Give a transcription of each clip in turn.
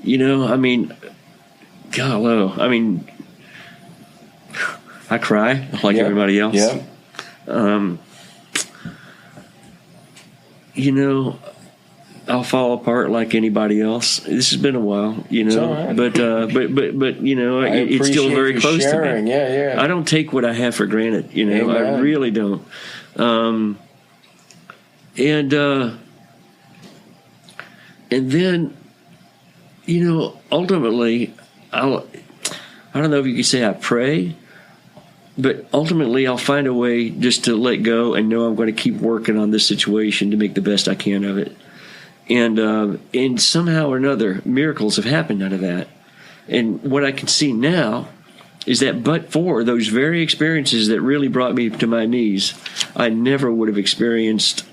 I mean, God, I mean, I cry like everybody else. Yeah. I'll fall apart like anybody else. This has been a while, It's all right. but it's still very close to me. Yeah. I don't take what I have for granted, Amen. I really don't. And then, ultimately, I don't know if you could say I pray, but ultimately I'll find a way just to let go and know I'm going to keep working on this situation to make the best I can of it. And somehow or another, miracles have happened out of that. And what I can see now is that but for those very experiences that really brought me to my knees, I never would have experienced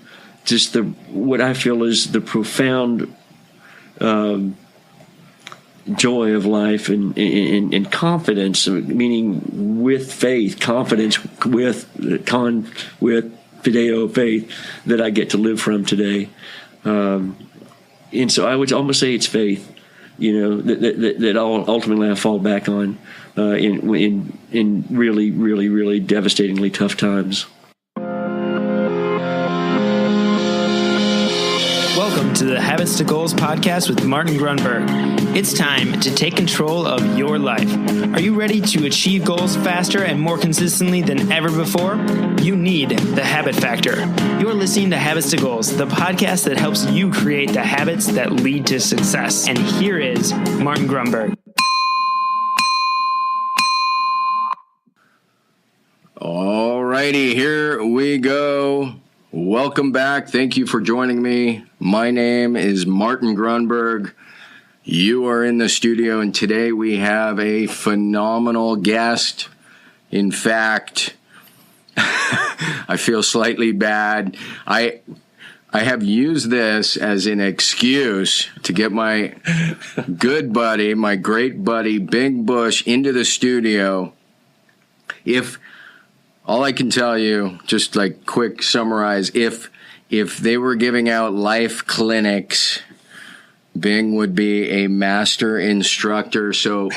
just what I feel is the profound joy of life and confidence, meaning with faith, confidence with fideo faith that I get to live from today. And so I would almost say it's faith, that ultimately I fall back on in really, really, really devastatingly tough times. Welcome to the Habits to Goals podcast with Martin Grunberg. It's time to take control of your life. Are you ready to achieve goals faster and more consistently than ever before? You need the Habit Factor. You're listening to Habits to Goals, the podcast that helps you create the habits that lead to success. And here is Martin Grunberg. All righty, here we go. Welcome back. Thank you for joining me. My name is Martin Grunberg. You are in the studio, and today we have a phenomenal guest. In fact, I feel slightly bad. I have used this as an excuse to get my good buddy, my great buddy, Big Bush, into the studio. All I can tell you, just like quick summarize, if they were giving out life clinics, Bing would be a master instructor. So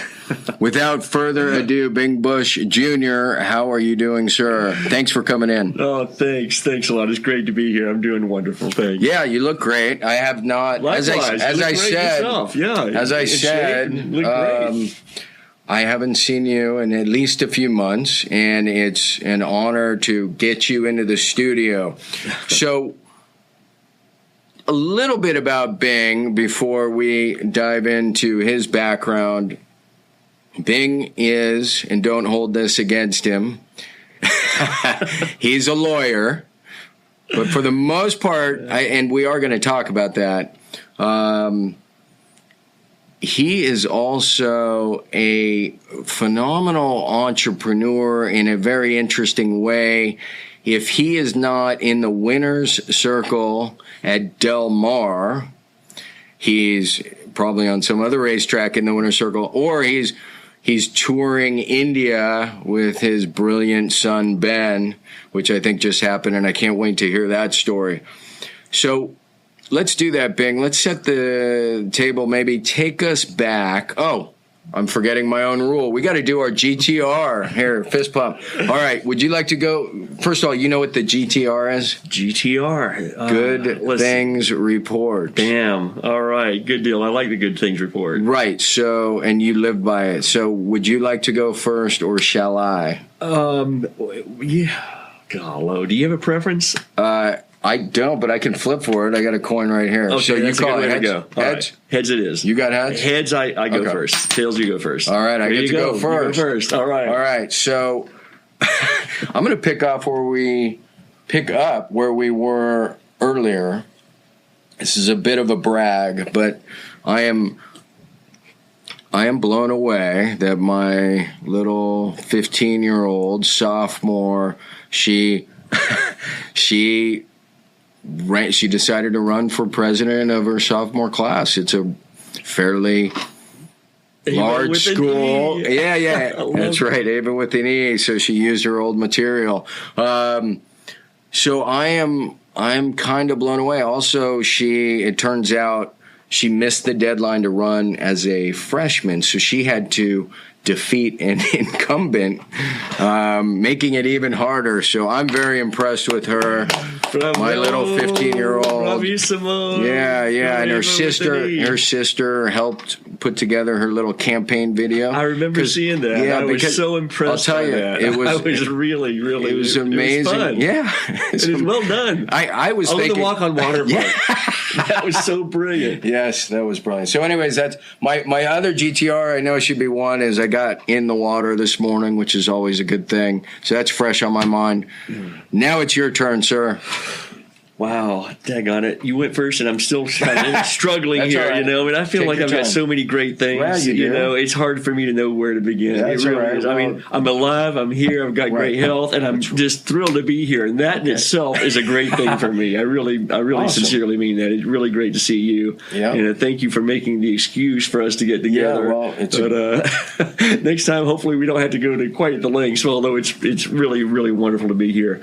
without further ado, Bing Bush Jr., how are you doing, sir? Thanks for coming in. Oh, thanks. Thanks a lot. It's great to be here. I'm doing wonderful. Thanks. Yeah, you look great. I have not, Likewise, as I said, look great. I haven't seen you in at least a few months, and it's an honor to get you into the studio. So, a little bit about Bing before we dive into his background. Bing is, and don't hold this against him, he's a lawyer. But for the most part, and we are going to talk about that, he is also a phenomenal entrepreneur in a very interesting way. If he is not in the winner's circle at Del Mar, he's probably on some other racetrack in the winner's circle, or he's touring India with his brilliant son, Ben, which I think just happened, and I can't wait to hear that story. So let's do that, Bing. Let's set the table, maybe take us back. Oh, I'm forgetting my own rule. We got to do our GTR here, fist pump. All right, would you like to go? First of all, you know what the GTR is? GTR. Good Things Report. Bam. All right, good deal. I like the Good Things Report. Right, so, and you live by it. So would you like to go first, or shall I? Yeah. God, do you have a preference? I don't, but I can flip for it. I got a coin right here. Okay, so you call it heads? Go. Heads? Right. Heads it is. You got heads? Heads, I go okay. first. Tails, you go first. All right, I get to go first. You go first. All right. All right, so I'm going to pick up where we were earlier. This is a bit of a brag, but I am blown away that my little 15-year-old sophomore, she decided to run for president of her sophomore class. It's a fairly large school. Yeah. That's right. Even with an E. So she used her old material. So I'm kind of blown away. Also, it turns out she missed the deadline to run as a freshman, so she had to defeat an incumbent, making it even harder. So I'm very impressed with her. Bravo. My little 15-year-old. Bravissimo. Yeah, and her sister helped put together her little campaign video. I remember seeing that. Yeah, I was so impressed. I'll tell you, that. it was really, it was amazing. It was fun. Yeah, it was well done. I was thinking the walk on water. That was so brilliant. Yes, that was brilliant. So, anyways, that's my other GTR. I know it should be one. Is I got in the water this morning, which is always a good thing. So that's fresh on my mind. Now it's your turn, sir. Wow, daggone it. You went first, and I'm still kind of struggling here, right. And I feel Take like your I've time. got so many great things. Well, you do. It's hard for me to know where to begin. That's it really all right. is. I mean, I'm alive, I'm here, I've got great health, and I'm just thrilled to be here. And that in itself is a great thing for me. I really Awesome. sincerely mean that. It's really great to see you. Yeah. And thank you for making the excuse for us to get together. Yeah, well, but next time, hopefully, we don't have to go to quite the lengths, although it's really, really wonderful to be here.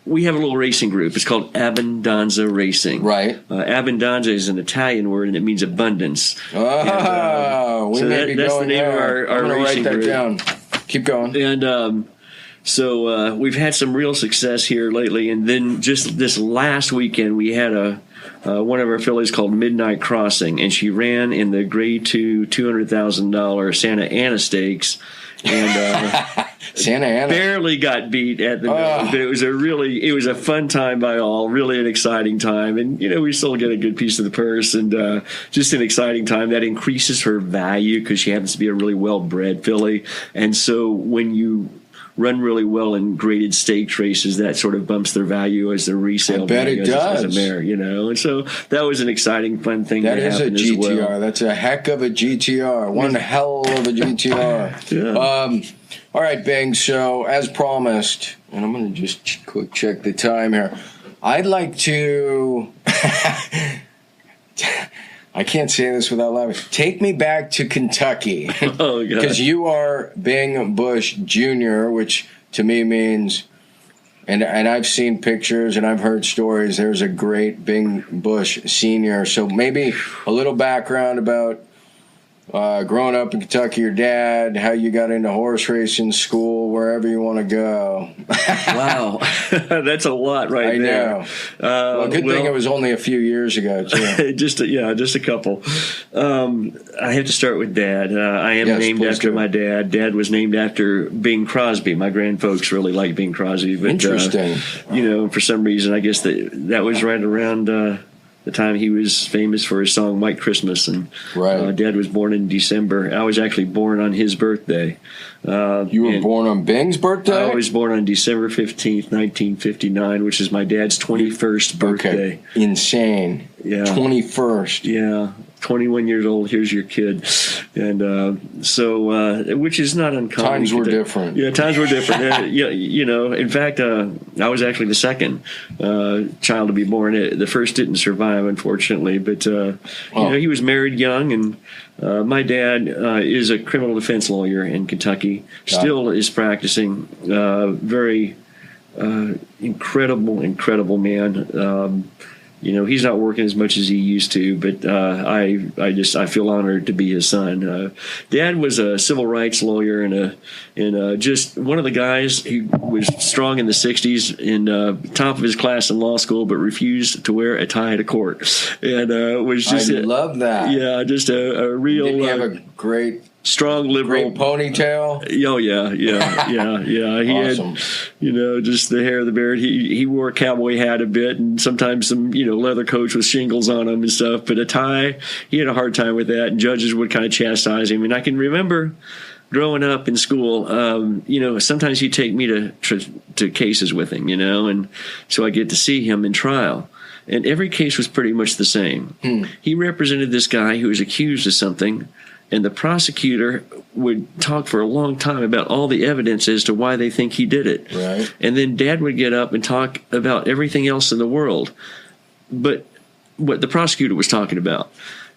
We have a little racing group. It's called Abbondanza Racing. Right. Abbondanza is an Italian word, and it means abundance. Oh, so may be that's going the name there. of our I'm gonna racing write that group. down. Keep going. And so we've had some real success here lately. And then just this last weekend, we had one of our fillies called Midnight Crossing, and she ran in the Grade 2 $200,000 Santa Ana Stakes. And Santa Ana barely got beat at the nose, but it was a fun time by all, really an exciting time, and we still get a good piece of the purse, and just an exciting time that increases her value because she happens to be a really well bred filly, and so when you run really well in graded stakes races, that sort of bumps their value as their resale value as a mare, and so that was an exciting, fun thing. That is a GTR. As well. That's a heck of a GTR. One hell of a GTR. Yeah. All right, Bing. So as promised, and I'm going to just quick check the time here. I'd like to. I can't say this without laughing. Take me back to Kentucky. Oh, God. Because you are Bing Bush Jr., which to me means, and I've seen pictures and I've heard stories, there's a great Bing Bush Sr. So maybe a little background about growing up in Kentucky, your dad, how you got into horse racing, school, wherever you want to go. Wow. That's a lot there. I know. Well, good thing it was only a few years ago, too. just a couple. I have to start with Dad. I am named after my dad. Dad was named after Bing Crosby. My grandfolks really like Bing Crosby. But, Interesting. For some reason, I guess that was right around the time he was famous for his song White Christmas. And Dad was born in December. I was actually born on his birthday. You were born on Bing's birthday? I was born on December 15th, 1959, which is my dad's 21st birthday. Okay. Insane. Yeah. 21st. Yeah. 21 years old, here's your kid. And so, which is not uncommon. Times were different. Yeah, times were different. In fact, I was actually the second child to be born. The first didn't survive, unfortunately. But, he was married young, and my dad is a criminal defense lawyer in Kentucky, still is practicing. Very incredible man. He's not working as much as he used to, but I feel honored to be his son. Dad was a civil rights lawyer and just one of the guys who was strong in the 60s and top of his class in law school, but refused to wear a tie to court. And was just I love that. Yeah, just a real. Did he have a great strong liberal ponytail? Oh yeah. He awesome. had, just the hair of the beard. He wore a cowboy hat a bit, and sometimes some, leather coats with shingles on them and stuff. But a tie, he had a hard time with that, and judges would kind of chastise him. And I can remember growing up in school, sometimes he'd take me to cases with him, and so I get to see him in trial. And every case was pretty much the same. He represented this guy who was accused of something, and the prosecutor would talk for a long time about all the evidence as to why they think he did it. Right. And then Dad would get up and talk about everything else in the world, but what the prosecutor was talking about.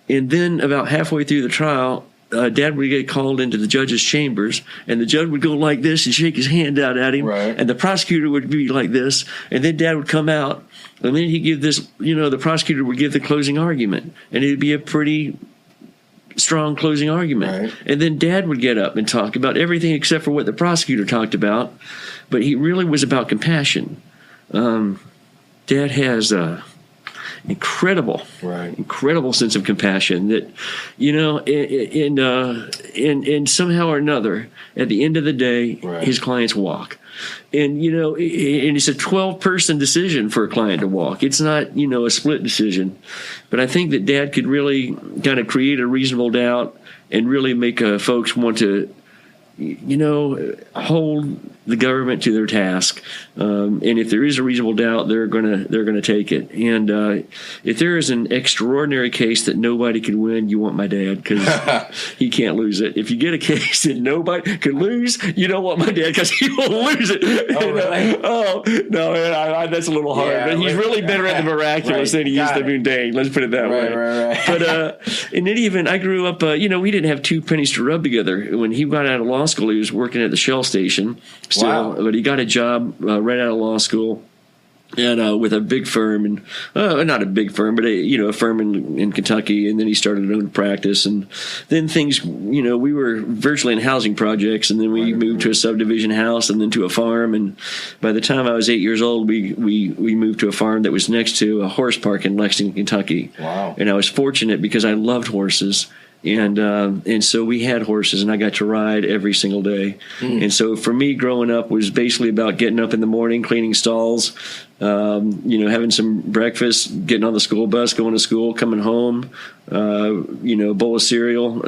And then about halfway through the trial, Dad would get called into the judge's chambers, and the judge would go like this and shake his hand out at him, right. and the prosecutor would be like this, and then Dad would come out, and then he'd give this, the prosecutor would give the closing argument, and it'd be a pretty strong closing argument. Right. And then Dad would get up and talk about everything except for what the prosecutor talked about, but he really was about compassion. Dad has incredible sense of compassion that, in somehow or another, at the end of the day, right. his clients walk. And, and it's a 12-person decision for a client to walk. It's not, a split decision. But I think that Dad could really kind of create a reasonable doubt and really make folks want to, hold the government to their task. And if there is a reasonable doubt, they're gonna take it. And if there is an extraordinary case that nobody can win, you want my dad, because he can't lose it. If you get a case that nobody can lose, you don't want my dad, because he will lose it. Oh, really? Oh no, man, that's a little hard. Yeah, but he's really better at the miraculous than he is the mundane. Let's put it that way. Right. But in any event, I grew up. We didn't have two pennies to rub together. When he got out of law school, he was working at the Shell station still, wow. But he got a job right out of law school, and with a big firm, and not a big firm, but a firm in Kentucky. And then he started his own practice, and then things, we were virtually in housing projects, and then we moved to a subdivision house, and then to a farm. And by the time I was 8 years old, we moved to a farm that was next to a horse park in Lexington, Kentucky. Wow! And I was fortunate because I loved horses. And so we had horses, and I got to ride every single day. And so for me, growing up was basically about getting up in the morning, cleaning stalls, having some breakfast, getting on the school bus, going to school, coming home, a bowl of cereal,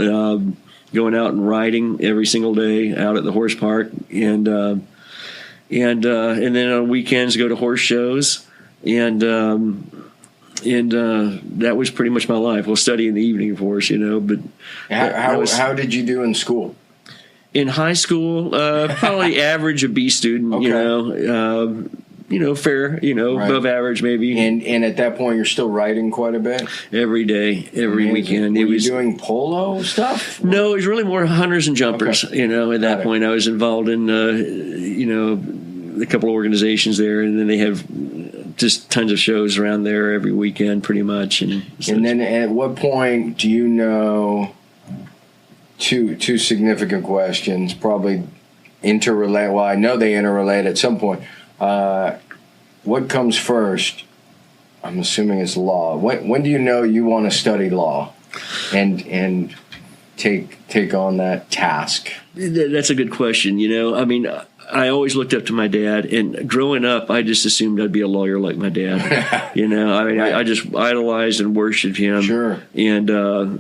going out and riding every single day out at the horse park, and then on weekends go to horse shows, and that was pretty much my life. We'll study in the evening, of course, but how did you do in school? In high school, probably average, a B student, okay. Fair, right. above average maybe. And at that point, you're still riding quite a bit? Every day, every weekend. Were you doing polo stuff? No, it was really more hunters and jumpers. Okay. At that point, I was involved in, a couple of organizations there, and then they have just tons of shows around there every weekend, pretty much. And then at what point do you know? Two significant questions, probably interrelate. Well, I know they interrelate at some point. What comes first? I'm assuming it's law. When do you know you want to study law, and take on that task? That's a good question. I always looked up to my dad, and growing up, I just assumed I'd be a lawyer like my dad. Right. I just idolized and worshipped him. Sure. And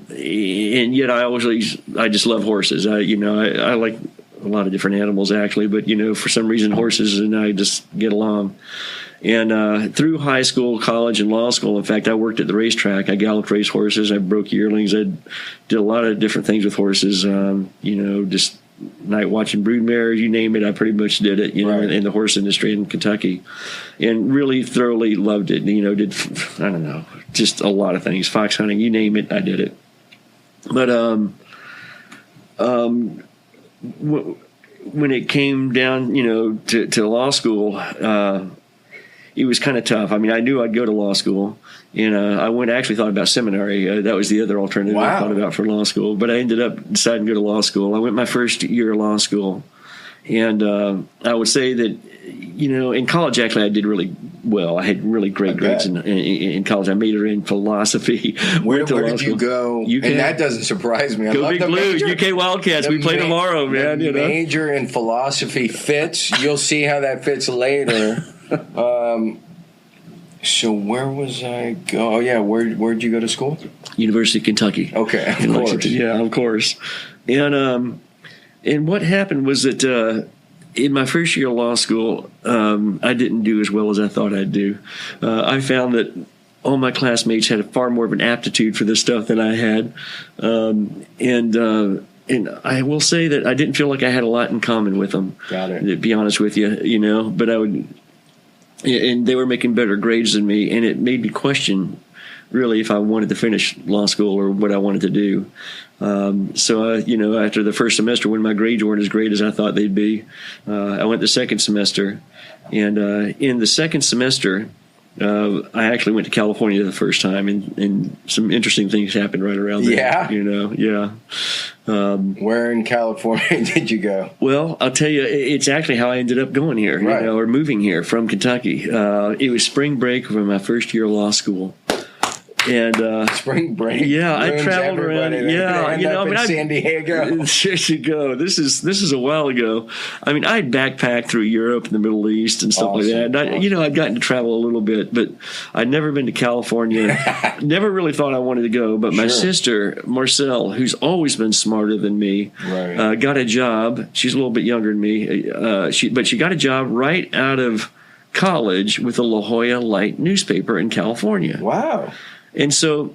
yet I just love horses. I like a lot of different animals actually, but for some reason horses and I just get along. And through high school, college, and law school, in fact, I worked at the racetrack. I galloped race horses. I broke yearlings. I did a lot of different things with horses. Just night watching broodmares, you name it, I pretty much did it, right. in the horse industry in Kentucky, and really thoroughly loved it. Did, I don't know, just a lot of things, fox hunting, you name it, I did it. But when it came down, to law school, it was kind of tough. I knew I'd go to law school, and I thought about seminary. That was the other alternative I thought about for law school. But I ended up deciding to go to law school. I went my first year of law school, and I would say that, in college, actually, I did really well. I had really great grades in college. I majored in philosophy. Where did you go? UK. And that doesn't surprise me. Go Big Blues, UK Wildcats. We play tomorrow, man. Major in philosophy fits. You'll see how that fits later. So where was I go? Oh yeah, where'd you go to school? University of Kentucky. Okay, of course. Lexington. Yeah, of course. And what happened was that in my first year of law school, I didn't do as well as I thought I'd do. I found that all my classmates had far more of an aptitude for this stuff than I had, and I will say that I didn't feel like I had a lot in common with them. Got it. To be honest with you, but I would. And they were making better grades than me, and it made me question really if I wanted to finish law school or what I wanted to do. So, after the first semester, when my grades weren't as great as I thought they'd be, I went the second semester. And in the second semester, I actually went to California the first time, and some interesting things happened right around there. Yeah? Where in California did you go? Well, I'll tell you, it's actually how I ended up going here, right. Or moving here from Kentucky. It was spring break from my first year of law school. And spring break. Yeah, I traveled around. Yeah, in San Diego. There you go. This is a while ago. I mean, I'd backpacked through Europe and the Middle East and stuff like that. And I'd gotten to travel a little bit, but I'd never been to California. Never really thought I wanted to go. But my sister Marcelle, who's always been smarter than me, got a job. She's a little bit younger than me. But she got a job right out of college with the La Jolla Light newspaper in California. Wow. And so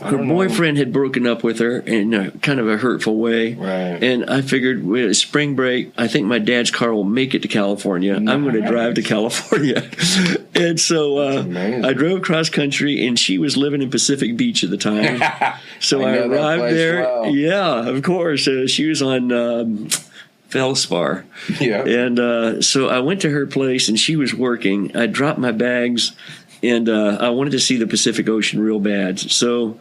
her boyfriend had broken up with her in kind of a hurtful way. Right. And I figured, with spring break, I think my dad's car will make it to California. Nice. I'm going to drive to California. And so I drove cross country, and she was living in Pacific Beach at the time. So I arrived there. Well. Yeah, of course. She was on Feldspar. Yeah. And so I went to her place, and she was working. I dropped my bags. And I wanted to see the Pacific Ocean real bad. So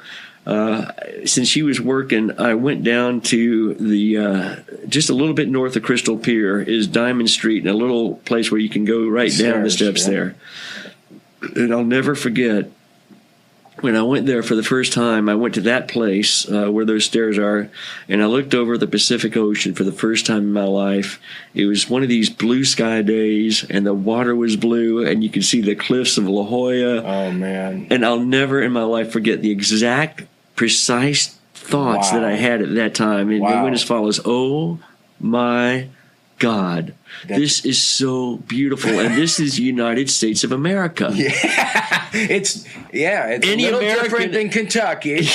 since she was working, I went down to the just a little bit north of Crystal Pier is Diamond Street, and a little place where you can go right down the steps there. And I'll never forget, when I went there for the first time, I went to that place where those stairs are, and I looked over the Pacific Ocean for the first time in my life. It was one of these blue sky days, and the water was blue, and you could see the cliffs of La Jolla. Oh, man. And I'll never in my life forget the exact, precise thoughts that I had at that time. And they went as follows: oh, my God, this is so beautiful, and this is the United States of America. It's a little different than Kentucky.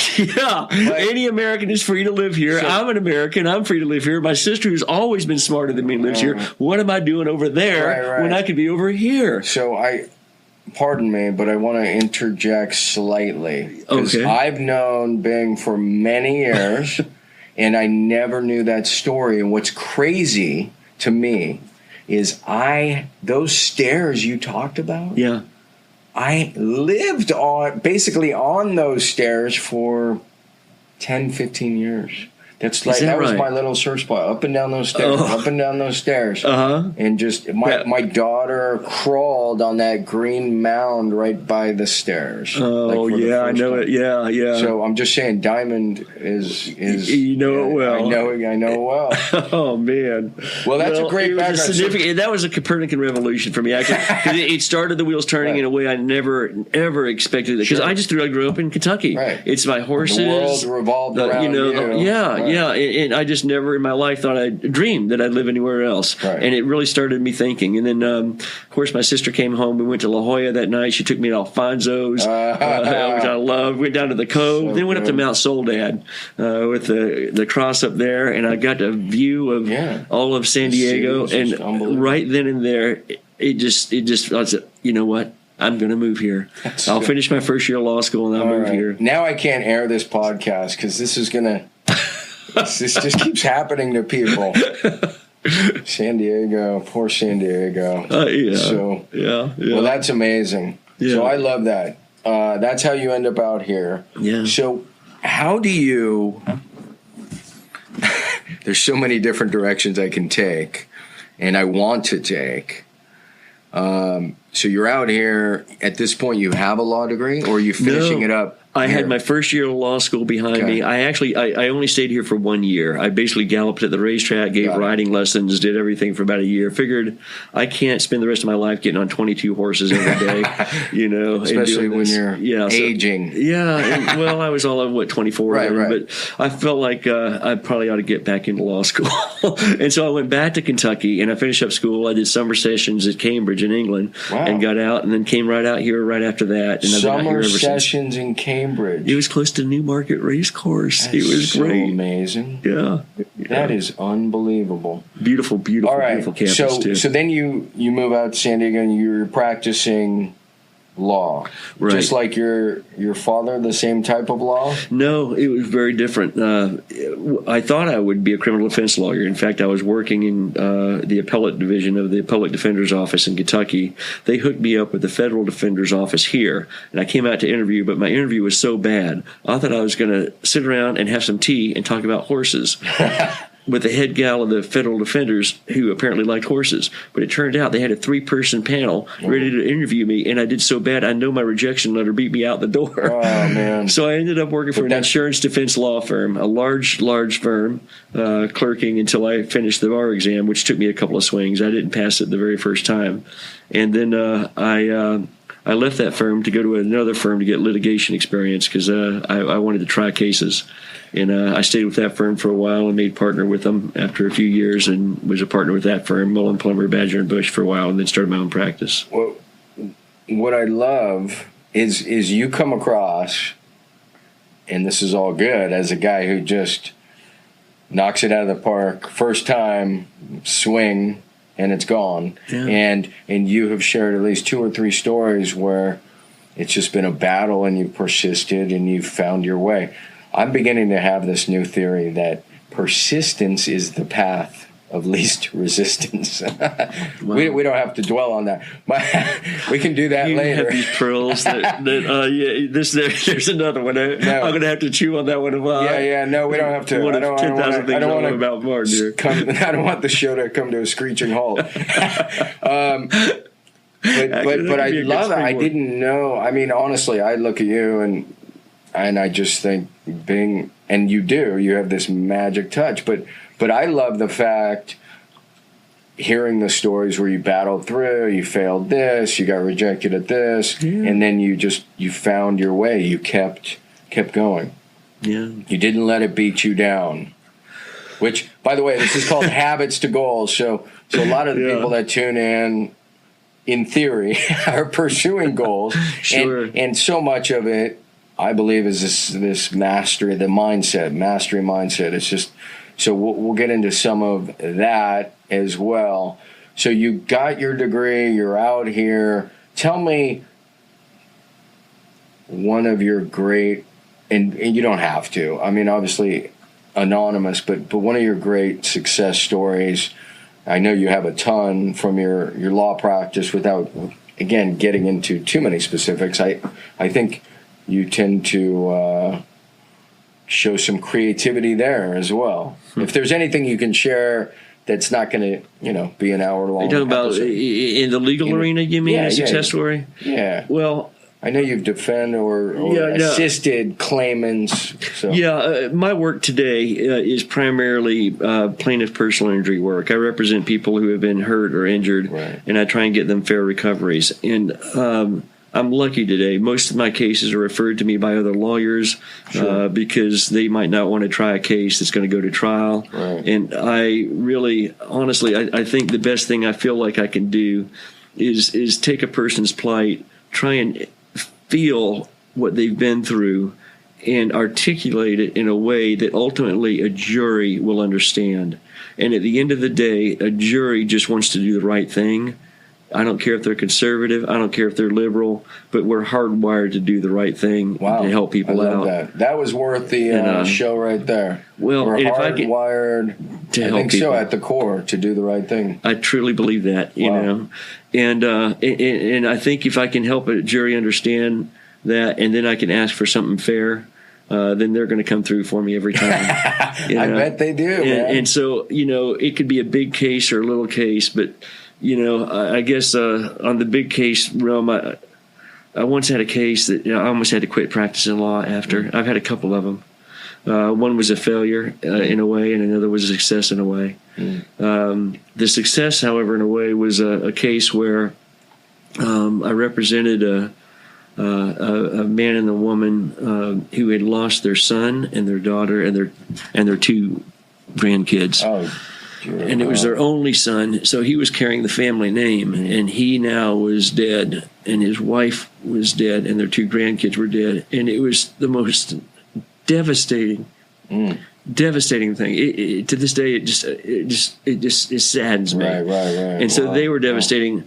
Any American is free to live here. I'm an American. I'm free to live here. My sister, who's always been smarter than me, lives here. What am I doing over there when I could be over here? So pardon me, but I want to interject slightly. Because I've known Bing for many years, and I never knew that story. And what's crazy to me is those stairs you talked about. Yeah. I lived basically on those stairs for 10, 15 years. That was my little search spot, up and down those stairs, up and down those stairs. And just my daughter crawled on that green mound right by the stairs. Oh, yeah, I know it. Yeah, yeah. So I'm just saying, Diamond is you know it well. I know it well. Oh, man. Well, that's a great background. That was a Copernican revolution for me, actually. Because it started the wheels turning in a way I never, ever expected. Because I grew up in Kentucky. Right. It's my horses. The world revolved around you. Yeah, and I just never in my life thought I'd dreamed that I'd live anywhere else. Right. And it really started me thinking. And then, of course, my sister came home. We went to La Jolla that night. She took me to Alfonso's, which I loved. Went down to the Cove. Then went up to Mount Soledad with the cross up there. And I got a view of all of San Diego. And right then and there, it just I said, you know what? I'm going to move here. I'll finish my first year of law school, and I'll move here. Now I can't air this podcast because this is going to... This just keeps happening to people. San Diego, poor San Diego. Well, that's amazing. Yeah. So I love that. That's how you end up out here. Yeah. So how do you... There's so many different directions I can take, and I want to take. So you're out here. At this point, you have a law degree, or are you finishing it up? I had my first year of law school behind me. I only stayed here for 1 year. I basically galloped at the racetrack, gave riding lessons, did everything for about a year. Figured I can't spend the rest of my life getting on 22 horses every day, especially when you're aging. I was all of 24 or whatever, but I felt like I probably ought to get back into law school. And so I went back to Kentucky, and I finished up school. I did summer sessions at Cambridge in England and got out, and then came right out here right after that. And summer sessions in Cambridge. It was close to Newmarket Racecourse. It was so great. Amazing. Yeah. That is unbelievable. Beautiful beautiful campus too. So then you move out to San Diego and you're practicing law. Right. Just like your father, the same type of law? No, it was very different. I thought I would be a criminal defense lawyer. In fact, I was working in the appellate division of the public defender's office in Kentucky. They hooked me up with the federal defender's office here, and I came out to interview, but my interview was so bad, I thought I was going to sit around and have some tea and talk about horses. With the head gal of the federal defenders who apparently liked horses. But it turned out they had a 3-person panel ready to interview me, and I did so bad I know my rejection letter beat me out the door. Oh, man. So I ended up working for an insurance defense law firm, a large firm, clerking until I finished the bar exam, which took me a couple of swings. I didn't pass it the very first time. And then I left that firm to go to another firm to get litigation experience because I wanted to try cases. And I stayed with that firm for a while and made partner with them after a few years and was a partner with that firm, Mullen, Plummer, Badger & Bush, for a while, and then started my own practice. Well, what I love is you come across, and this is all good, as a guy who just knocks it out of the park, first time, swing, and it's gone. Yeah. And you have shared at least 2 or 3 stories where it's just been a battle and you've persisted and you've found your way. I'm beginning to have this new theory that persistence is the path of least resistance. Wow. We don't have to dwell on that. We can do that you later. Have these pearls there's another one. I'm going to have to chew on that one a while. Yeah. No, we don't have to. I don't want about Martin here. I don't want the show to come to a screeching halt. But I love it. I didn't know. I mean, honestly, I look at you and I just think and you have this magic touch, but I love the fact, hearing the stories where you battled through, you failed this, you got rejected at this, and then you found your way, you kept going. Yeah. You didn't let it beat you down. Which, by the way, this is called habits to goals. So a lot of the people that tune in theory, are pursuing goals. Sure. And so much of it, I believe, is this mastery mindset. It's just, so we'll get into some of that as well. So you got your degree, you're out here. Tell me one of your great, and you don't have to, I mean, obviously anonymous, but one of your great success stories. I know you have a ton from your law practice without, again, getting into too many specifics. I think you tend to show some creativity there as well. If there's anything you can share that's not going to, be an hour long. You're talking about in the legal arena, you mean, a success story? Yeah. Well, I know you've defended or assisted claimants. So. Yeah, my work today is primarily plaintiff personal injury work. I represent people who have been hurt or injured, and I try and get them fair recoveries. And I'm lucky today. Most of my cases are referred to me by other lawyers because they might not want to try a case that's going to go to trial. Right. And I really, honestly, I think the best thing I feel like I can do is take a person's plight, try and feel what they've been through, and articulate it in a way that ultimately a jury will understand. And at the end of the day, a jury just wants to do the right thing. I don't care if they're conservative. I don't care if they're liberal, but we're hardwired to do the right thing to help people out. That was worth the show right there. Well, we're hardwired to help people. So at the core to do the right thing. I truly believe that, you know, and I think if I can help a jury understand that, and then I can ask for something fair, then they're going to come through for me every time. I bet they do. And so, it could be a big case or a little case, but I guess on the big case realm, I once had a case that I almost had to quit practicing law after. I've had a couple of them. One was a failure in a way, and another was a success in a way. The success, however, in a way, was a case where I represented a man and a woman who had lost their son and their daughter and their 2 grandkids. Oh. And it was their only son, so he was carrying the family name, and he now was dead, and his wife was dead, and their 2 grandkids were dead, and it was the most devastating thing. To this day, it just saddens me. Right. And so they were devastating.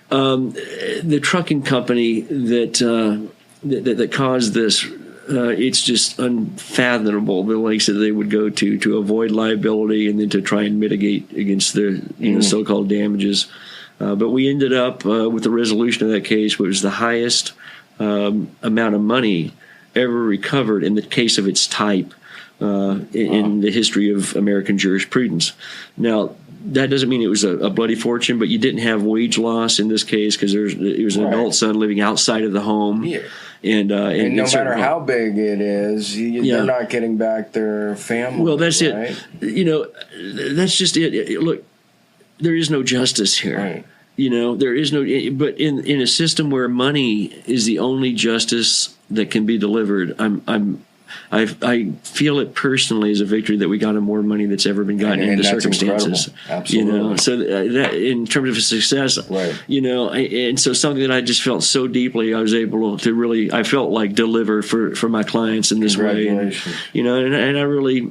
the trucking company that caused this, it's just unfathomable the lengths that they would go to avoid liability and then to try and mitigate against the so-called damages. But we ended up with the resolution of that case, which was the highest amount of money ever recovered in the case of its type in the history of American jurisprudence. Now, that doesn't mean it was a bloody fortune, but you didn't have wage loss in this case because it was an adult son living outside of the home. Yeah. And no matter how big it is, they're not getting back their family. Well, that's right? it. That's just it. Look, there is no justice here. Right. There is no. But in a system where money is the only justice that can be delivered, I feel it personally as a victory that we got more money that's ever been gotten in the circumstances. Incredible. Absolutely. So that in terms of a success, right. And so something that I just felt so deeply, I was able to really, I felt like deliver for my clients in this way. And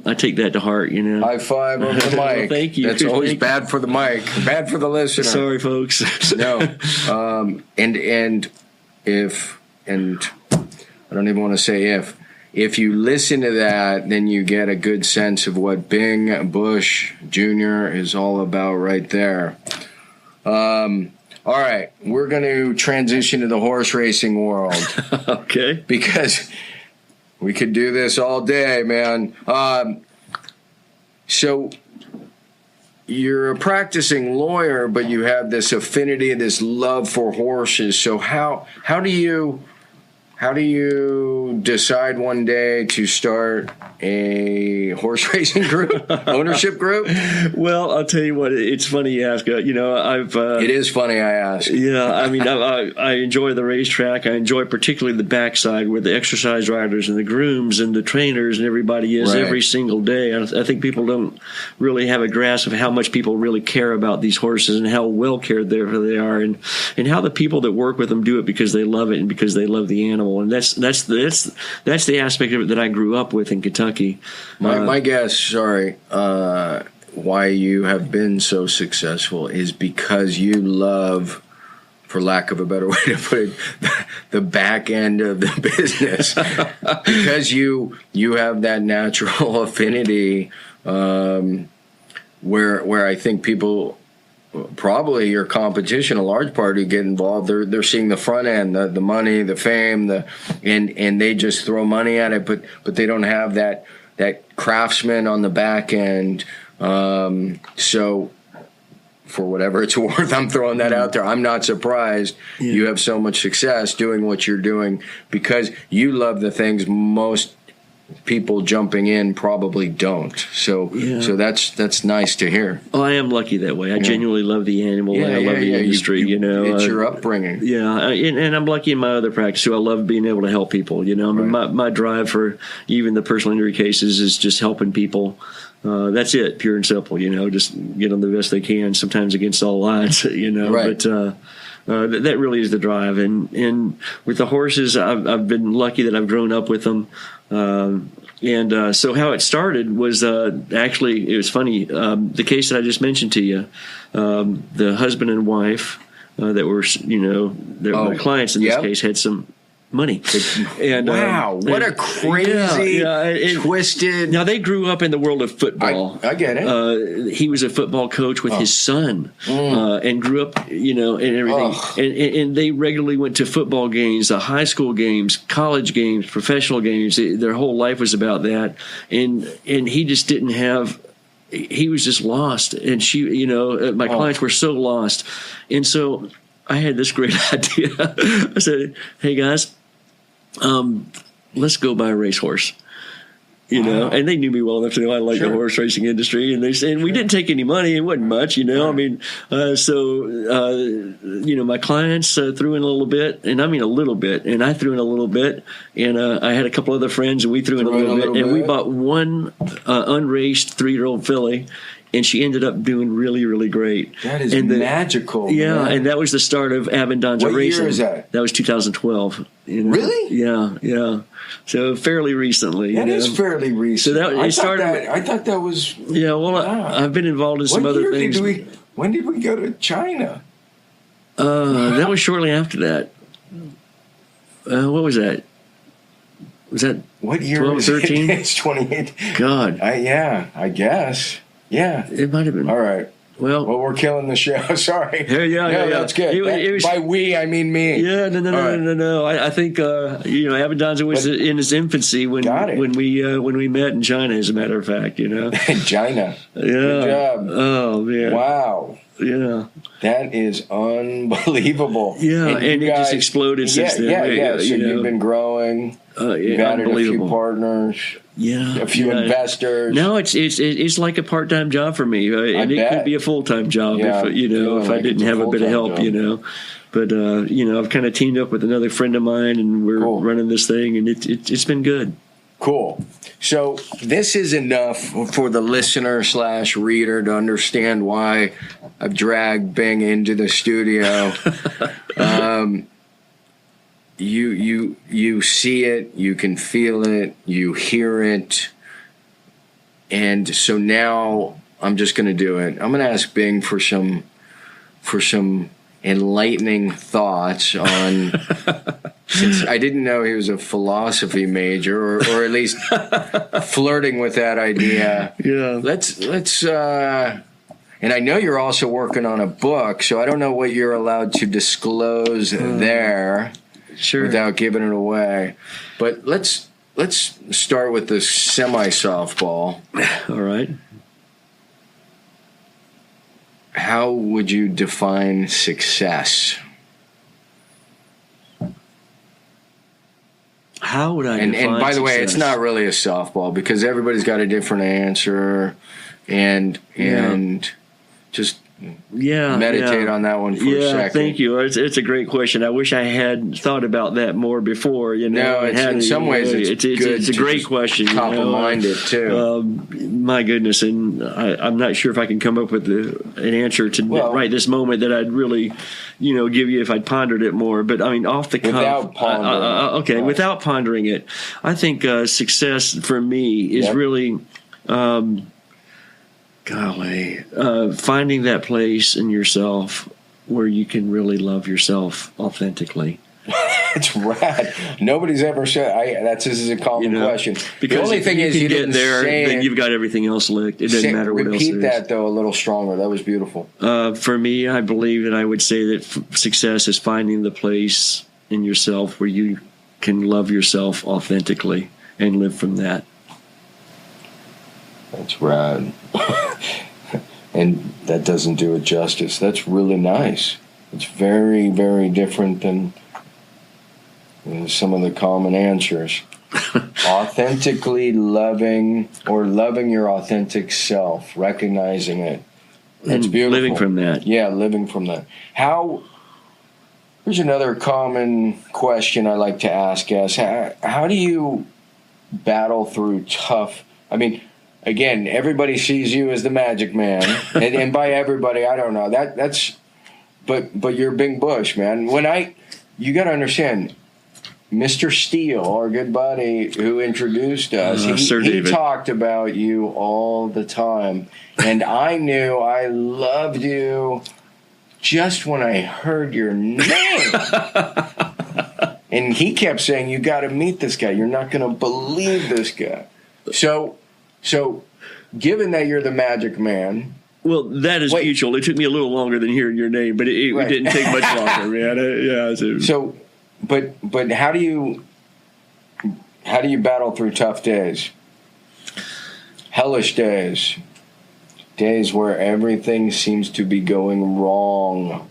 I take that to heart. High five over the mic. Well, thank you. That's always bad for the mic, bad for the listener. Sorry, folks. No, and I don't even want to say if you listen to that, then you get a good sense of what Bing Bush Jr. is all about right there. All right, we're going to transition to the horse racing world. Okay. Because we could do this all day, man. So you're a practicing lawyer, but you have this affinity, this love for horses. So how do you decide one day to start a horse racing group, ownership group? Well, I'll tell you what. It's funny you ask. It is funny I ask. Yeah, I mean, I enjoy the racetrack. I enjoy particularly the backside where the exercise riders and the grooms and the trainers and everybody is every single day. I think people don't really have a grasp of how much people really care about these horses and how well cared they are, and how the people that work with them do it because they love it and because they love the animal. And that's the aspect of it that I grew up with in Kentucky. My guess, why you have been so successful is because you love, for lack of a better way to put it, the back end of the business. Because you have that natural affinity where I think people, probably your competition, a large part who get involved, they're seeing the front end, the money, the fame, and they just throw money at it, but they don't have that craftsman on the back end. So for whatever it's worth, I'm throwing that out there. I'm not surprised you have so much success doing what you're doing because you love the things most people jumping in probably don't. So that's nice to hear. Oh, I am lucky that way. I genuinely love the animal and I love the industry. It's your upbringing. Yeah, and I'm lucky in my other practice too. I love being able to help people. I mean, my drive for even the personal injury cases is just helping people. That's it, pure and simple. Just get them the best they can. Sometimes against all odds. Right. But. That really is the drive, and with the horses, I've been lucky that I've grown up with them, and so how it started was actually it was funny. The case that I just mentioned to you, the husband and wife that were my clients in this case had some money. And wow, what a crazy, twisted. Now they grew up in the world of football. I get it. He was a football coach with his son, and grew up, and everything. And they regularly went to football games, high school games, college games, professional games. Their whole life was about that, and he just didn't have. He was just lost, and she, my clients were so lost, and so I had this great idea. I said, "Hey guys, let's go buy a racehorse." And they knew me well enough to know I liked the horse racing industry, and they said we didn't take any money; it wasn't much, I mean, my clients threw in a little bit, and I mean a little bit, and I threw in a little bit, and I had a couple other friends, and we threw in a little bit, and we bought one unraced 3-year-old filly. And she ended up doing really, really great. That is magical. Yeah, man. And that was the start of Abbondanza Racing. What year is that? That was 2012. Really? Yeah. So fairly recently. That is fairly recent. So that started. I thought that was. Yeah. Well, I've been involved in some other things. When did we go to China? That was shortly after that. What was that? Was that what year? 12, 13? It's 28. God. I guess. Yeah. It might have been. All right. Well, we're killing the show. Sorry. Yeah. That's good. It was, by we, I mean me. Yeah, no. I think Abbondanza was in its infancy when we met in China. As a matter of fact, China. Yeah. Good job. Oh man. Wow. Yeah. That is unbelievable. Yeah, and it just exploded since then. Yeah. So you've been growing. You've added a few partners. Yeah, a few investors. No, it's like a part-time job for me, and it could be a full-time job if I didn't have a bit of help, But I've kind of teamed up with another friend of mine, and we're running this thing, and it's been good. Cool. So this is enough for the listener / reader to understand why I've dragged Bing into the studio. You see it, you can feel it, you hear it, and so now I'm just going to do it. I'm going to ask Bing for some enlightening thoughts on. Since I didn't know he was a philosophy major, or at least flirting with that idea. Yeah. Let's. And I know you're also working on a book, so I don't know what you're allowed to disclose there. Sure. Without giving it away. But let's start with the semi-softball. All right. How would you define success? How would I define And by the way, success? it's not really a softball because everybody's got a different answer, and just meditate on that one for a second. Thank you. It's a great question. I wish I had thought about that more before. No, in some ways it's good. It's a great question. Top of mind it too. My goodness, and I'm not sure if I can come up with an answer to right this moment that I'd really, give you if I'd pondered it more. But I mean, off the cuff, without pondering. Without pondering it, I think success for me is really. Finding that place in yourself where you can really love yourself authentically. It's rad. Nobody's ever said this is a common question. Because the only thing is you get didn't there, say then you've got everything else licked. It doesn't matter what else Repeat it is. that though a little stronger. That was beautiful. For me, I believe that I would say that success is finding the place in yourself where you can love yourself authentically and live from that. That's rad. And that doesn't do it justice. That's really nice. It's very, very different than some of the common answers. Authentically loving your authentic self, recognizing it. That's beautiful. Living from that. Yeah, living from that. Here's another common question I like to ask guests. How do you battle through tough... Again, everybody sees you as the magic man, and by everybody, I don't know but you're Bing Bush, man. You got to understand, Mr. Steele, our good buddy who introduced us, he talked about you all the time, and I knew I loved you just when I heard your name. And he kept saying, "You got to meet this guy. You're not going to believe this guy." So, given that you're the magic man... Well, that is mutual. It took me a little longer than hearing your name, but it didn't take much longer, man. So, but how do you battle through tough days? Hellish days. Days where everything seems to be going wrong.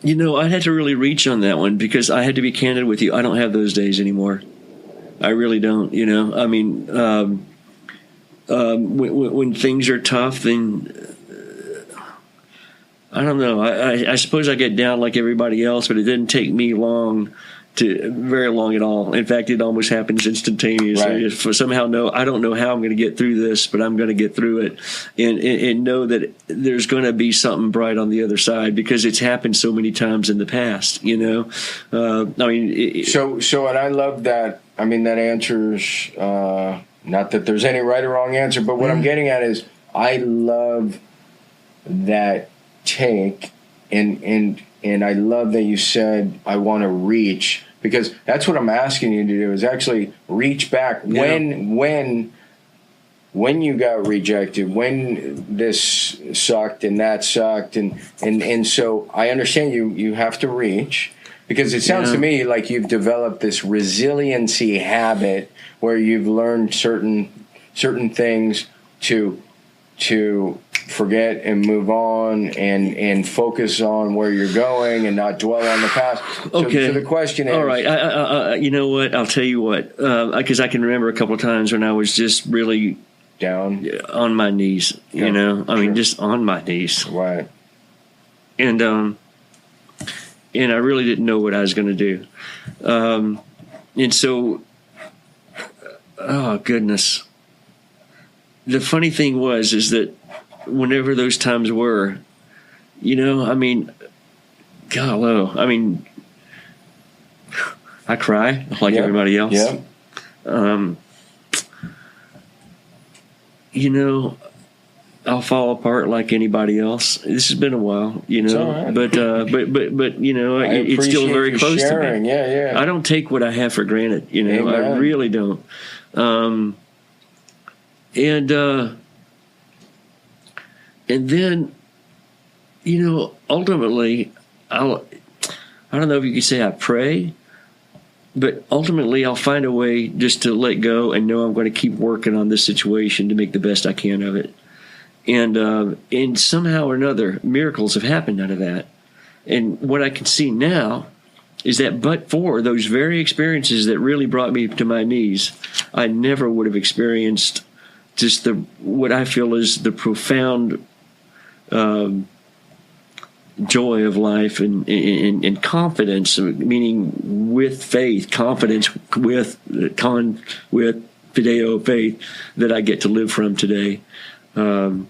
I had to really reach on that one because I had to be candid with you. I don't have those days anymore. I really don't, when things are tough, then I don't know. I suppose I get down like everybody else, but it didn't take me very long at all. In fact, it almost happens instantaneously. Right. Somehow, I don't know how I'm going to get through this, but I'm going to get through it, and know that there's going to be something bright on the other side because it's happened so many times in the past. So, and I love that. That answers. Not that there's any right or wrong answer, but what I'm getting at is I love that take, and And I love that you said, I want to reach, because that's what I'm asking you to do, is actually reach back. Yeah. When you got rejected, when this sucked and that sucked, and so I understand you have to reach, because it sounds to me like you've developed this resiliency habit where you've learned certain things to forget and move on and focus on where you're going and not dwell on the past. Okay. So the question is, all right. I you know what? I'll tell you what, because I can remember a couple of times when I was just really down on my knees. You know, I mean, just on my knees. Right. And I really didn't know what I was going to do. And so, oh goodness. The funny thing is that whenever those times were, you know, I mean, God, I mean, I cry like everybody else. Yeah. You know, I'll fall apart like anybody else. This has been a while, you know, right. but you know, it's still very close to me. Yeah. I don't take what I have for granted, you know. Amen. I really don't. And then, you know, ultimately, I don't know if you could say I pray, but ultimately I'll find a way just to let go and know I'm going to keep working on this situation to make the best I can of it. And somehow or another, miracles have happened out of that. And what I can see now is that but for those very experiences that really brought me to my knees, I never would have experienced just what I feel is the profound joy of life and confidence, meaning with faith, confidence with fideo faith that I get to live from today. And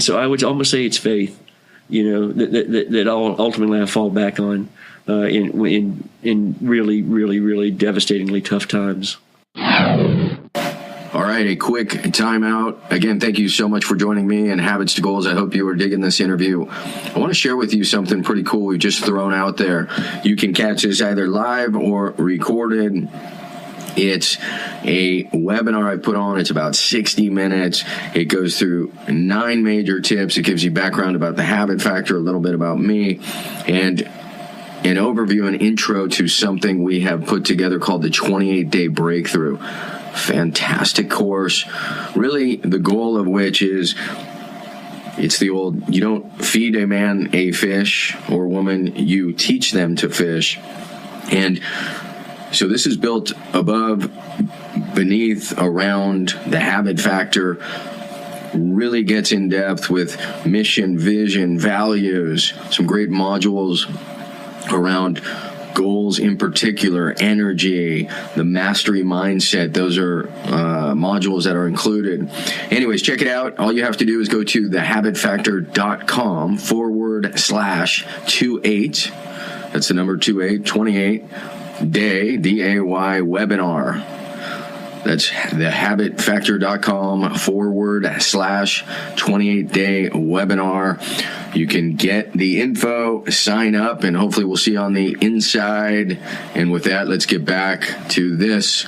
so I would almost say it's faith, you know, that ultimately I fall back on in really, really, really devastatingly tough times. All right, a quick timeout. Again, thank you so much for joining me in Habits to Goals. I hope you are digging this interview. I want to share with you something pretty cool we've just thrown out there. You can catch this either live or recorded. It's a webinar I put on. It's about 60 minutes. It goes through 9 major tips. It gives you background about the habit factor, a little bit about me, and an overview and intro to something we have put together called the 28-Day Breakthrough. Fantastic course. Really, the goal of which is, it's the old, you don't feed a man a fish or woman, you teach them to fish. And so this is built above, beneath, around the habit factor, really gets in depth with mission, vision, values, some great modules around goals in particular, energy, the mastery mindset. Those are modules that are included. Anyways, check it out. All you have to do is go to thehabitfactor.com/28. That's the number 28 day, D-A-Y, webinar. That's thehabitfactor.com/28-day webinar. You can get the info, sign up, and hopefully we'll see you on the inside. And with that, let's get back to this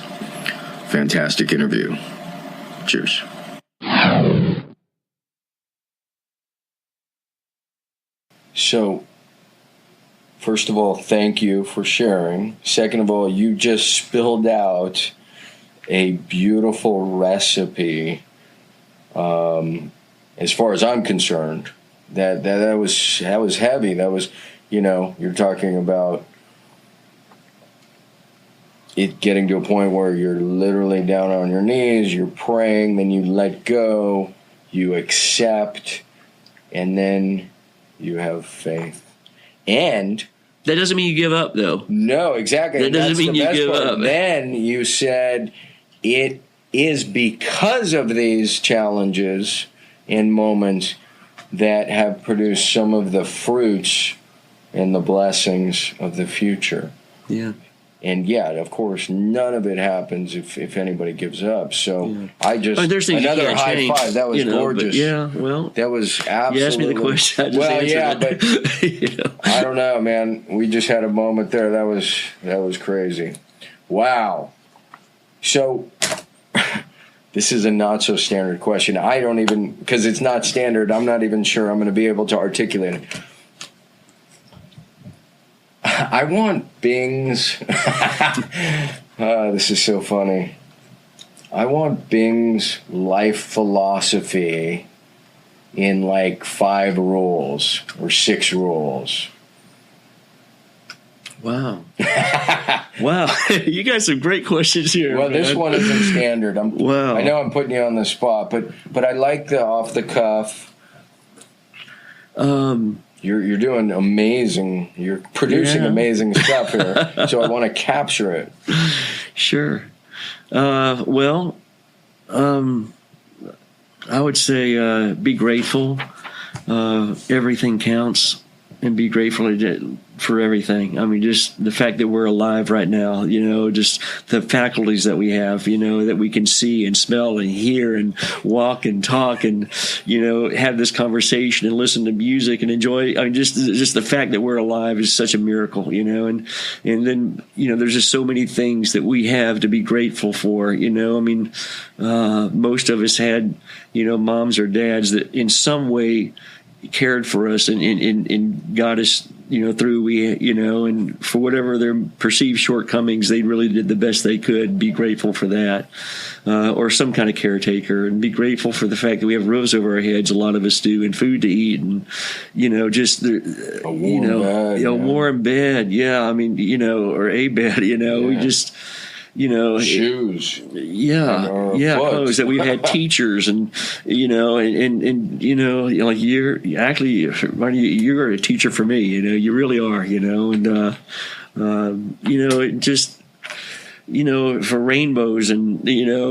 fantastic interview. Cheers. So, first of all, thank you for sharing. Second of all, you just spilled out a beautiful recipe, as far as I'm concerned. That was heavy. That was, you know, you're talking about it getting to a point where you're literally down on your knees, you're praying, then you let go, you accept, and then you have faith. And that doesn't mean you give up, though. No, exactly. That doesn't mean you give up. Then you said it is because of these challenges and moments that have produced some of the fruits and the blessings of the future. Yeah. And yeah, of course, none of it happens if anybody gives up. So I just there's things another you can't high change, five. That was gorgeous. That was absolutely. You asked me the question. I just answered it. But I don't know, man. We just had a moment there. That was crazy. Wow. So this is a not so standard question. I don't even, because it's not standard. I'm not even sure I'm going to be able to articulate it. I want Bing's. This is so funny. I want Bing's life philosophy in like 5 rules or 6 rules. Wow. Wow. You got some great questions here. Well, man. This one isn't standard. Wow. I know I'm putting you on the spot, but I like the off the cuff. You're doing amazing. You're producing amazing stuff here. So I want to capture it. Sure. I would say be grateful. Everything counts, and be grateful for everything. I mean, just the fact that we're alive right now, just the faculties that we have, that we can see and smell and hear and walk and talk and, have this conversation and listen to music and enjoy. I mean, just the fact that we're alive is such a miracle, and then, there's just so many things that we have to be grateful for, I mean, most of us had, moms or dads that in some way cared for us and got us, through and for whatever their perceived shortcomings, they really did the best they could. Be grateful for that, or some kind of caretaker, and be grateful for the fact that we have roofs over our heads. A lot of us do, and food to eat, and just a warm bed. Yeah, I mean, or a bed. We just. Shoes, clothes that we've had teachers and like you're a teacher for me, you really are, and it just for rainbows and all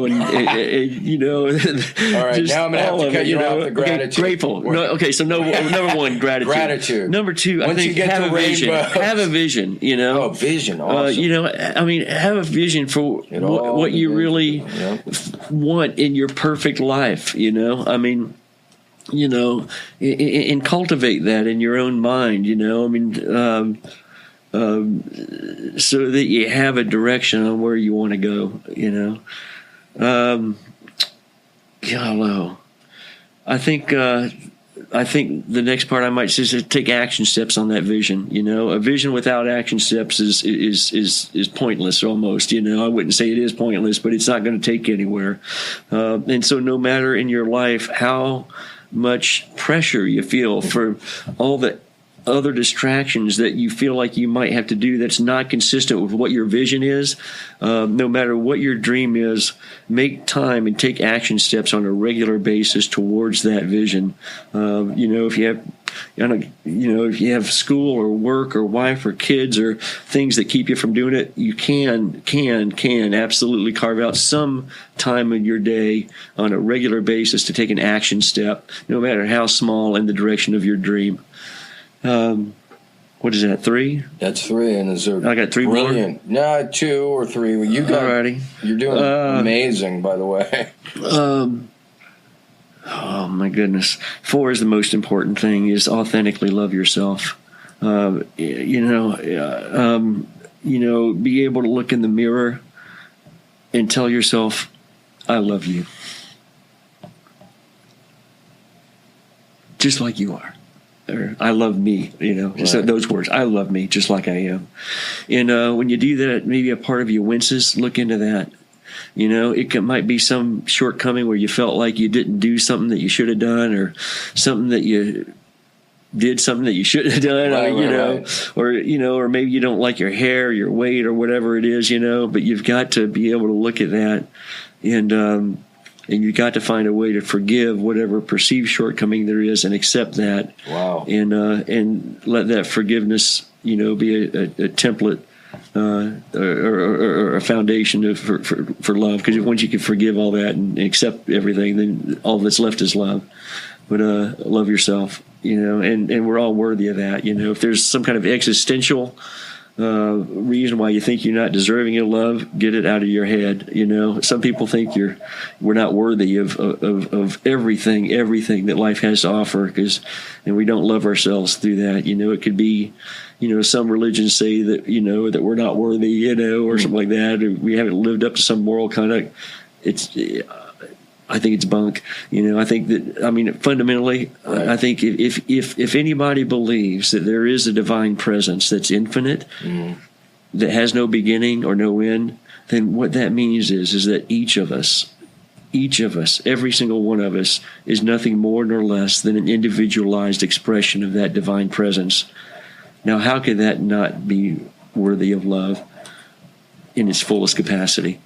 right, now I'm gonna have to cut you off the gratitude. Okay, grateful. Number one, gratitude. Gratitude. Number 2, I think have a vision. Have a vision. Oh, vision. Awesome. I mean, have a vision for what you really want in your perfect life. I mean, and cultivate that in your own mind. I mean. So that you have a direction on where you want to go, I think the next part I might say is to take action steps on that vision. A vision without action steps is pointless almost. I wouldn't say it is pointless, but it's not going to take you anywhere. And so no matter in your life how much pressure you feel for all the other distractions that you feel like you might have to do that's not consistent with what your vision is, no matter what your dream is, make time and take action steps on a regular basis towards that vision. If you have if you have school or work or wife or kids or things that keep you from doing it, you can absolutely carve out some time in your day on a regular basis to take an action step, no matter how small, in the direction of your dream. What is that, 3? That's 3, and is there? I got 3 brilliant. more. No, 2 or 3. You got. Alrighty. You're doing amazing, by the way. Oh my goodness. 4 is the most important thing. Is authentically love yourself. Be able to look in the mirror and tell yourself, "I love you," just like you are. Or I love me, just right. Those words. I love me just like I am. And when you do that, maybe a part of you winces. Look into that. Might be some shortcoming where you felt like you didn't do something that you should have done, or something that you did something that you shouldn't have done, or maybe you don't like your hair, your weight, or whatever it is, but you've got to be able to look at that and you've got to find a way to forgive whatever perceived shortcoming there is and accept that. Wow. And let that forgiveness, be a template or a foundation for love. Because once you can forgive all that and accept everything, then all that's left is love. But love yourself, and we're all worthy of that. If there's some kind of existential reason why you think you're not deserving of love, get it out of your head. Some people think we're not worthy of everything that life has to offer, and we don't love ourselves through that. It could be, some religions say that, that we're not worthy, or something like that, or we haven't lived up to some moral conduct. I think it's bunk. I think that, fundamentally, right. I think if anybody believes that there is a divine presence that's infinite, that has no beginning or no end, then what that means is that each of us, every single one of us, is nothing more nor less than an individualized expression of that divine presence. Now, how could that not be worthy of love in its fullest capacity?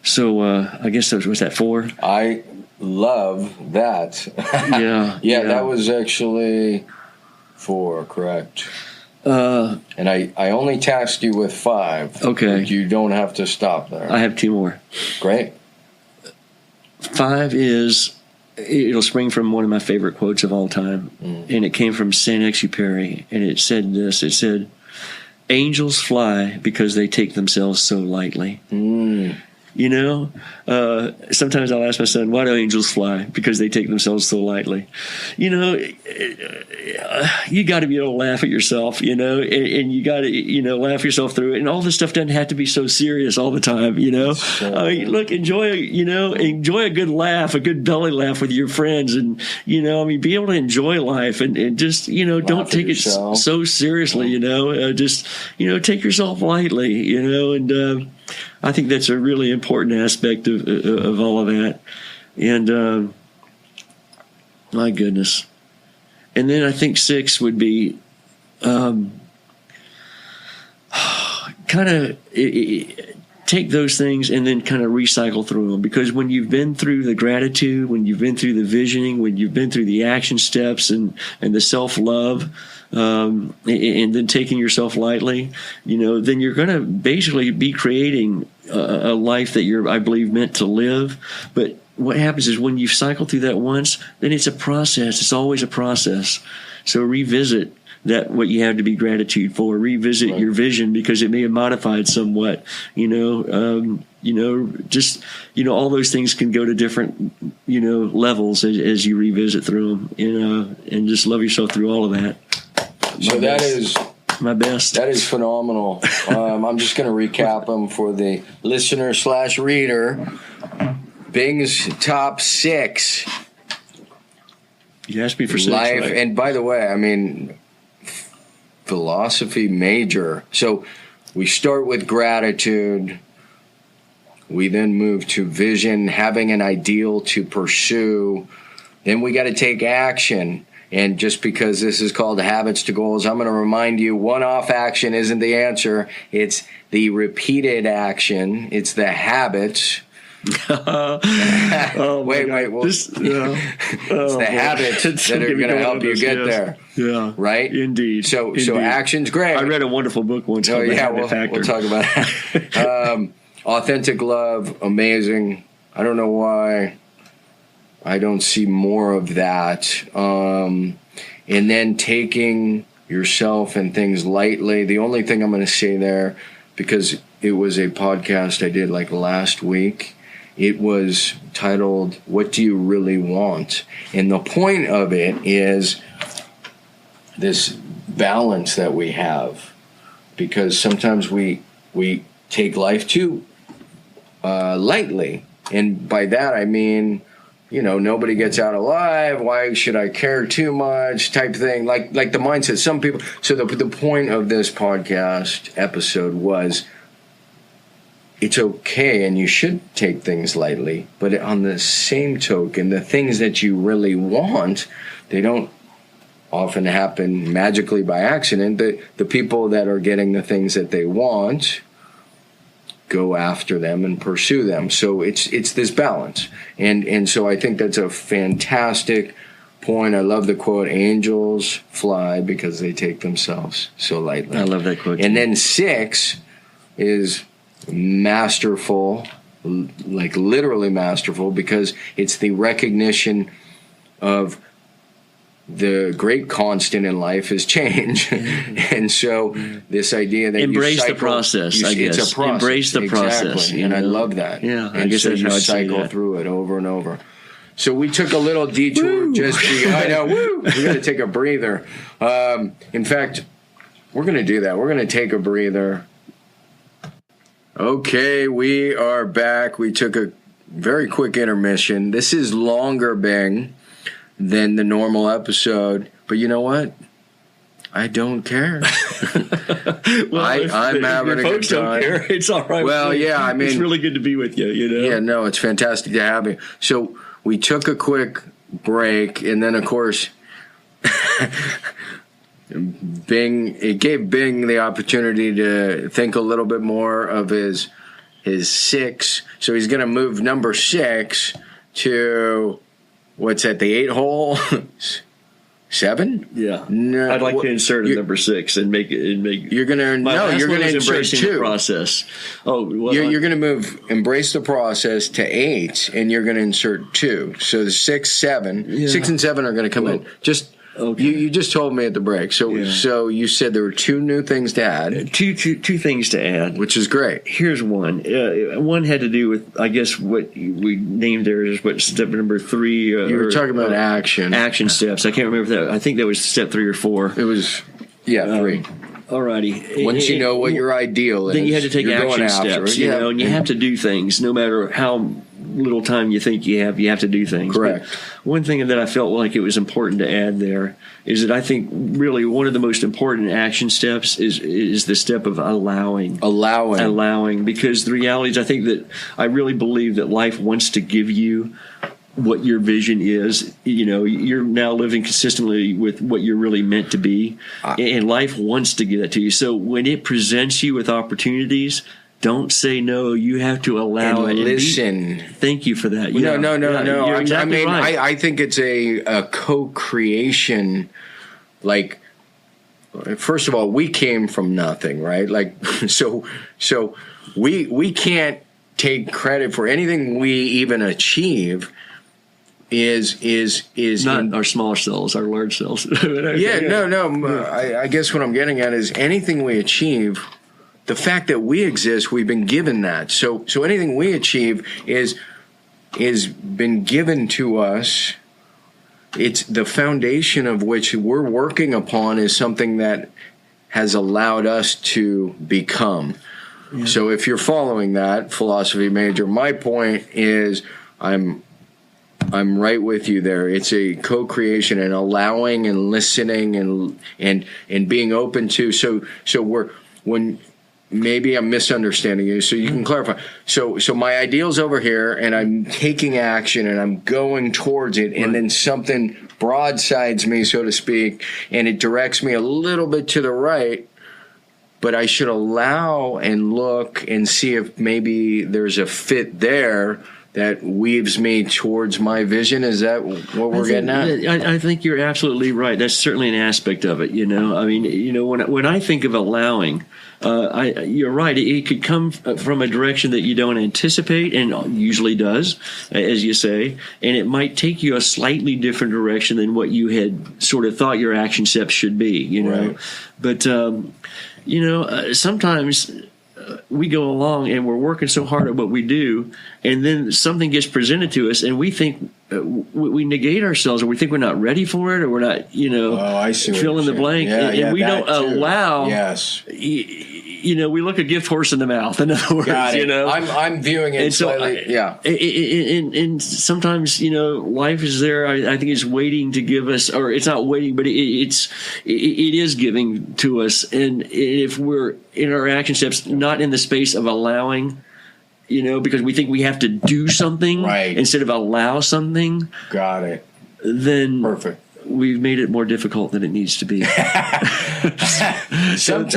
So I guess was that 4? I love that. Yeah, that was actually 4, correct. And I only tasked you with 5. Okay. You don't have to stop there. I have 2 more. Great. 5 it'll spring from one of my favorite quotes of all time, and it came from Saint-Exupéry, and it said this. It said, "Angels fly because they take themselves so lightly." Sometimes I'll ask my son, why do angels fly? Because they take themselves so lightly. You got to be able to laugh at yourself, and you got to, laugh yourself through it. And all this stuff doesn't have to be so serious all the time, Sure. Look, enjoy a good laugh, a good belly laugh with your friends. And, be able to enjoy life and just, don't take it so seriously, just, take yourself lightly, and, I think that's a really important aspect of all of that. And my goodness. And then I think 6 would be kind of take those things and then kind of recycle through them. Because when you've been through the gratitude, when you've been through the visioning, when you've been through the action steps and the self-love, and then taking yourself lightly, then you're going to basically be creating a life that you're, I believe, meant to live. But what happens is when you cycle through that once, then it's a process. It's always a process. So revisit what you have to be gratitude for. Revisit right. your vision, because it may have modified somewhat. Just all those things can go to different levels as you revisit through them. And just love yourself through all of that. So that is my best. That is phenomenal. I'm just going to recap them for the listener/reader. Bing's top 6. You asked me for 6. Life, right? And by the way, philosophy major. So we start with gratitude. We then move to vision, having an ideal to pursue. Then we got to take action. And just because this is called Habits to Goals, I'm going to remind you, one-off action isn't the answer. It's the repeated action. It's the habits. Wait. It's the habits that are going to help you get there. Yeah. Right? Indeed. So action's great. I read a wonderful book once called The Habit Factor. We'll talk about that. Authentic love, amazing. I don't know why I don't see more of that. And then taking yourself and things lightly. The only thing I'm going to say there, because it was a podcast I did last week, it was titled, "What Do You Really Want?" And the point of it is this balance that we have, because sometimes we take life too lightly. And by that I mean, nobody gets out alive. Why should I care too much? Type thing. Like the mindset. Some people. So the point of this podcast episode was, it's okay, and you should take things lightly. But on the same token, the things that you really want, they don't often happen magically by accident. The people that are getting the things that they want go after them and pursue them. So it's this balance. And so I think that's a fantastic point. I love the quote, "Angels fly because they take themselves so lightly." I love that quote. And then 6 is masterful, literally masterful, because it's the recognition of the great constant in life is change. And so this idea that embrace you cycle, the process, I guess. It's a process. Embrace the process. Exactly. And I love that. Yeah, and I guess so that's you how I'd say cycle that. through it over and over. So we took a little detour I know, we're going to take a breather. In fact, we're going to do that. We're going to take a breather. Okay, we are back. We took a very quick intermission. This is longer, Bing, than the normal episode. But you know what? I don't care. Well, I'm having a good time. Don't care. It's all right. Well, yeah, I mean, it's really good to be with you. You know. Yeah, no, it's fantastic to have you. So we took a quick break, and then of course, it gave Bing the opportunity to think a little bit more of his 6. So he's going to move number 6 to what's that? The 8 hole. 7? Yeah. No, I'd like to insert a number 6 and make it. You're gonna you're gonna insert 2. The process. Oh, well, you're gonna move embrace the process to 8, and you're gonna insert 2. So the 6, 7, 6 and 7 are gonna come in. Just okay. You just told me at the break. So so you said there were 2 new things to add. Two things to add, which is great. Here's one. One had to do with, I guess, what we named there is what step number 3. You were talking about action steps. I can't remember if that. I think that was step 3 or 4. It was 3. Alrighty. Once you know what your ideal is, then you had to take action steps. You know, and you have to do things, no matter how little time you think you have to do things. Correct. But one thing that I felt like it was important to add there is that I think really one of the most important action steps is the step of allowing, because the reality is, I think that I really believe that life wants to give you what your vision is. You know, you're now living consistently with what you're really meant to be, and life wants to give that to you. So when it presents you with opportunities, don't say no. You have to allow and it. Listen. Thank you for that. No. You're exactly right. I think it's a co-creation. Like, first of all, we came from nothing, right? Like, so we can't take credit for anything we even achieve. Is not our smaller selves, our large selves. I guess what I'm getting at is anything we achieve. The fact that we exist, we've been given that. So anything we achieve is been given to us. It's the foundation of which we're working upon is something that has allowed us to become. Yeah. So if you're following that philosophy major, my point is I'm right with you there. It's a co-creation and allowing and listening and being open to. So when maybe I'm misunderstanding you, so you can clarify. So my ideal's over here, and I'm taking action, and I'm going towards it, and then something broadsides me, so to speak, and it directs me a little bit to the right, but I should allow and look and see if maybe there's a fit there that weaves me towards my vision. Is that what we're getting at? I think you're absolutely right. That's certainly an aspect of it. You know, I mean, you know, when I think of allowing, you're right. It could come from a direction that you don't anticipate, and usually does, as you say. And it might take you a slightly different direction than what you had sort of thought your action steps should be. You know, right. But you know, sometimes we go along and we're working so hard at what we do, and then something gets presented to us, and we think we negate ourselves, or we think we're not ready for it, or we're not, you know, fill in the blank, and we don't allow. Yes. You know, we look a gift horse in the mouth. In other words, you know, I'm viewing it slightly. And sometimes, you know, life is there. I think it's waiting to give us, or it's not waiting, but it is giving to us. And if we're in our action steps, not in the space of allowing, you know, because we think we have to do something instead of allow something. Got it. Then perfect. We've made it more difficult than it needs to be. So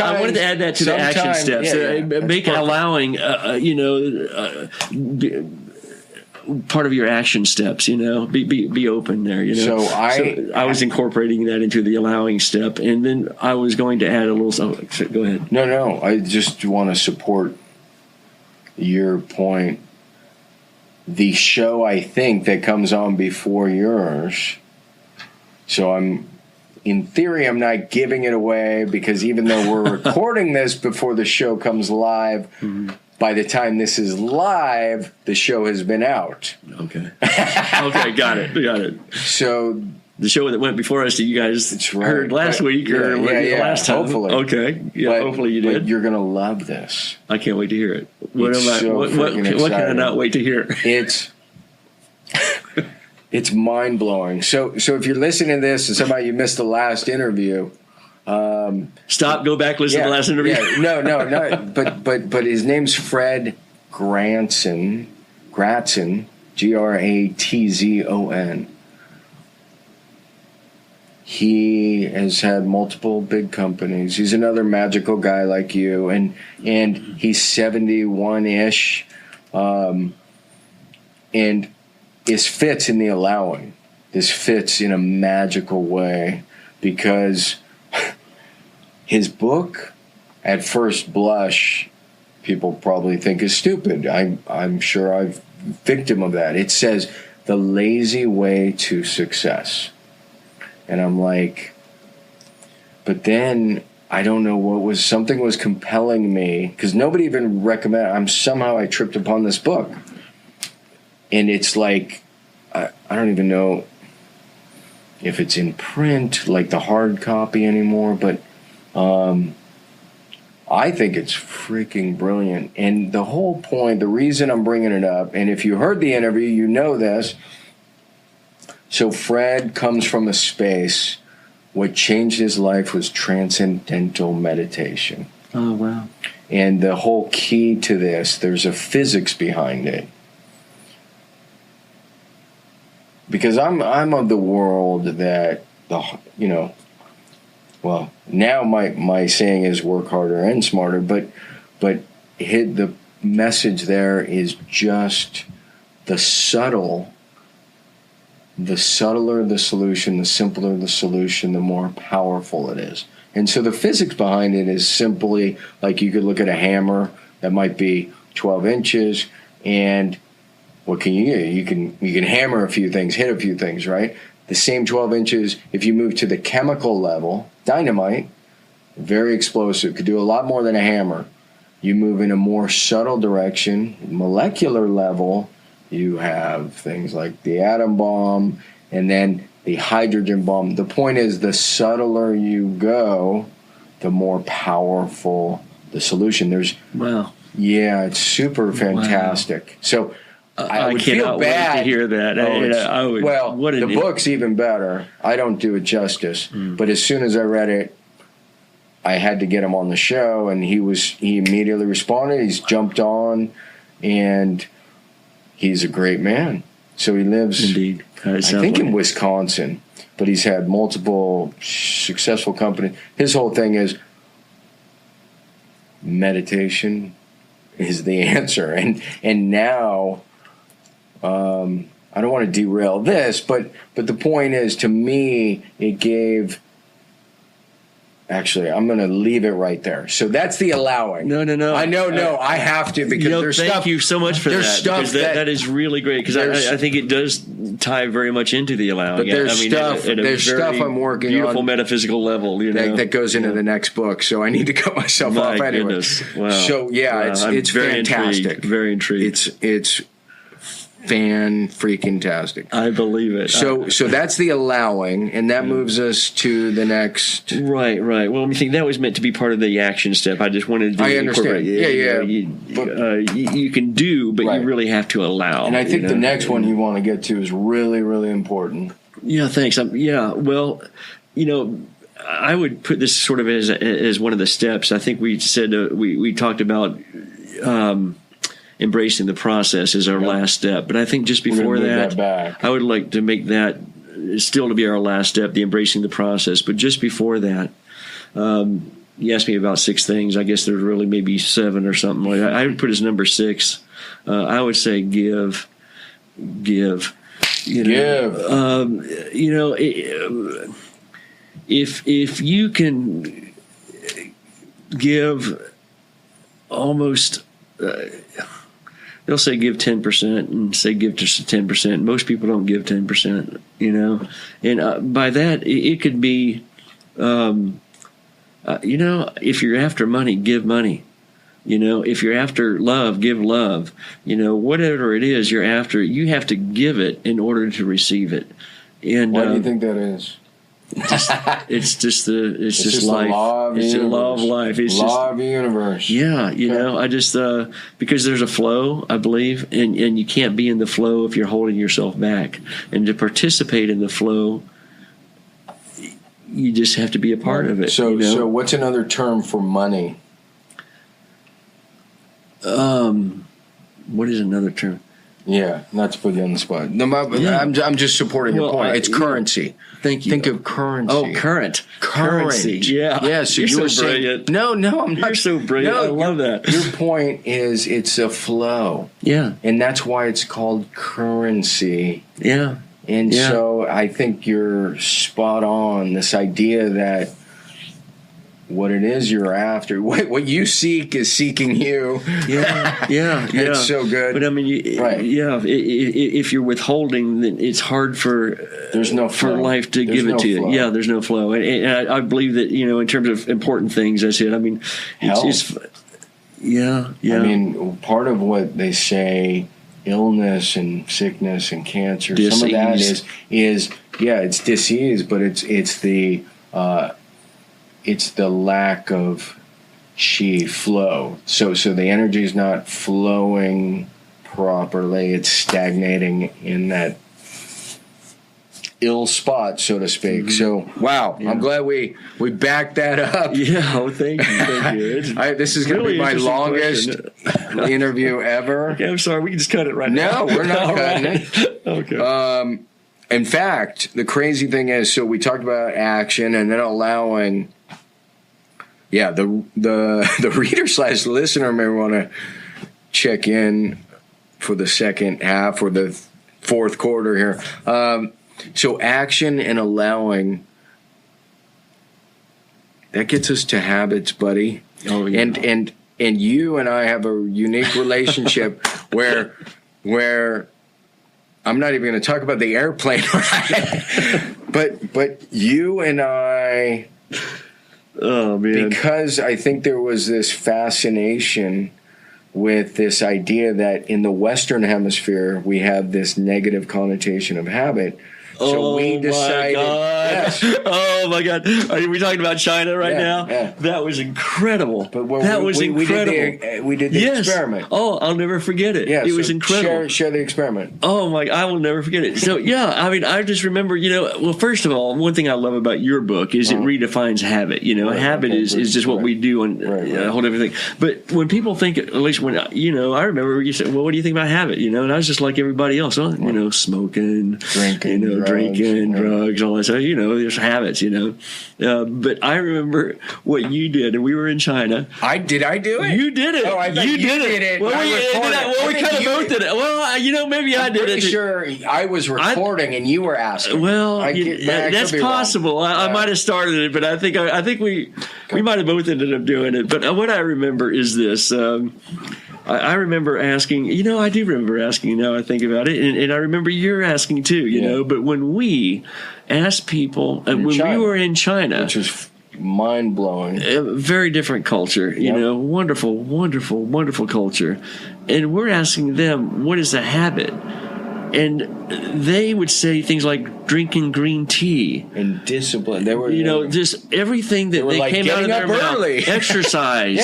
I wanted to add that to the action steps. Make allowing, you know, part of your action steps. You know, be open there. You know, so I was incorporating that into the allowing step, and then I was going to add a little. So go ahead. No. I just want to support your point. The show, I think, that comes on before yours So in theory, I'm not giving it away, because even though we're recording this before the show comes live, by the time this is live, the show has been out. Okay. Okay, got it. So the show that went before us that you guys heard last week or last time. Hopefully. Okay. Yeah, hopefully you did. But you're going to love this. I can't wait to hear it. What What can I not wait to hear? It's mind blowing. So if you're listening to this and somehow you missed the last interview, stop, go back, listen to the last interview. Yeah, no. But his name's Fred Gratzon, Gratzon, He has had multiple big companies. He's another magical guy like you, and he's 71-ish, and this fits in the allowing. This fits in a magical way, because his book, at first blush, people probably think is stupid. I'm sure I'm victim of that. It says, The Lazy Way to Success. And I'm like, but then I don't know something was compelling me, because nobody even recommended. I tripped upon this book, and it's like, I don't even know if it's in print, like the hard copy anymore, but I think it's freaking brilliant. And the whole point, the reason I'm bringing it up, and if you heard the interview, you know this. So Fred comes from a space. What changed his life was transcendental meditation. Oh, wow. And the whole key to this, there's a physics behind it. Because I'm of the world that, well, now my saying is work harder and smarter, but the message there is just the subtler the solution, the simpler the solution, the more powerful it is. And so the physics behind it is simply like, you could look at a hammer that might be 12 inches, and what can you do? You can hammer a few things, hit a few things, right? The same 12 inches, if you move to the chemical level, dynamite, very explosive, could do a lot more than a hammer. You move in a more subtle direction, molecular level, you have things like the atom bomb and then the hydrogen bomb. The point is, the subtler you go, the more powerful the solution. Wow. Yeah, it's super fantastic. Wow. So I would feel bad to hear that. The book's even better. I don't do it justice. But as soon as I read it, I had to get him on the show, and he immediately responded. He's jumped on, and he's a great man. So he lives, indeed, I think, in Wisconsin, but he's had multiple successful companies. His whole thing is meditation is the answer. And now, I don't want to derail this, but the point is, to me, it gave. Actually, I'm going to leave it right there. So that's the allowing. No. I know. I have to, because there's stuff. Thank you so much for that. That is really great, because I think it does tie very much into the allowing. But there's stuff I'm working on. Beautiful metaphysical level, that goes into the next book. So I need to cut myself off anyway. Goodness. Wow. So it's very fantastic. Very intrigued. It's fan-freaking-tastic. I believe it. So that's the allowing, and that moves us to the next. Right. Well, I think that was meant to be part of the action step. I just wanted to incorporate. Yeah. You can do, but you really have to allow. And I think the next one you want to get to is really, really important. Yeah, thanks. Well, I would put this sort of as one of the steps. I think we said we talked about. Embracing the process is our last step. But I think just before that I would like to make that still to be our last step, the embracing the process. But just before that, you asked me about 6 things. I guess there's really maybe 7 or something. I would put as number 6. I would say give. If you can give almost they'll say give 10% and say give just 10%. Most people don't give 10%, you know. And by that, it could be, you know, if you're after money, give money. You know, if you're after love, give love. You know, whatever it is you're after, you have to give it in order to receive it. And why do you think that is? It's just life. The law of it's the the law of life. It's law of the universe. Yeah, you know, I just because there's a flow, I believe, and you can't be in the flow if you're holding yourself back. And to participate in the flow, you just have to be a part of it. So, you know? So what's another term for money? What is another term? Yeah, not to put you on the spot. No, I'm just supporting your point. It's currency. Thank you. Think of currency. Oh, currency. Yeah. Yeah. So you're so brilliant. No, I'm not. You're so brilliant. I love that. Your point is it's a flow. Yeah. And that's why it's called currency. Yeah. And so I think you're spot on. This idea that what it is you're after, what you seek is seeking you. Yeah. It's so good. But I mean, if you're withholding, then it's hard for there's no flow. For life to give it to you. Yeah, there's no flow. And I believe that, you know, in terms of important things, I said, I mean, it's yeah. I mean, part of what they say, illness and sickness and cancer, dis-ease. Some of that is it's dis-ease, but it's the lack of chi flow. So the energy is not flowing properly. It's stagnating in that ill spot, so to speak. Mm-hmm. So, wow, I'm glad we backed that up. Yeah, well, thank you. This is going to be my longest interview ever. Okay, I'm sorry. We can just cut it right now. No, we're not cutting it. Okay. In fact, the crazy thing is, so we talked about action and then allowing. Yeah, the reader/listener may want to check in for the second half or the fourth quarter here. So action and allowing, that gets us to habits, buddy. Oh, yeah. And you and I have a unique relationship where I'm not even going to talk about the airplane ride, but you and I. Oh, man. Because I think there was this fascination with this idea that in the Western Hemisphere we have this negative connotation of habit. So we decided. Yes. Oh my God! Are we talking about China right now? Yeah. That was incredible. But that was incredible. We did the experiment. Oh, I'll never forget it. Yeah, it was incredible. Share the experiment. Oh my! I will never forget it. So yeah, I mean, I just remember. You know, well, first of all, one thing I love about your book is it redefines habit. You know, habit is just what we do and a whole different thing. But when people think, at least when I remember you said, "Well, what do you think about habit?" You know, and I was just like everybody else. Well, you know, smoking, drinking, drugs, all that stuff. You know, there's habits. You know, but I remember what you did, and we were in China. Did I do it? You did it. Oh, I thought you did it. Well, we kind of both did it. Well, you know, maybe I did it. I'm sure I was recording and you were asking. Well, that's possible. I might have started it, but I think we might have both ended up doing it. But what I remember is this. I remember asking, you know, I do remember asking now I think about it, and I remember you're asking too, you know, but when we asked people, when we were in China, which was mind-blowing, a very different culture, you know, wonderful, wonderful, wonderful culture, and we're asking them, what is a habit? And they would say things like drinking green tea and discipline. They were, you know, just everything that they came out of their mouth. Exercise.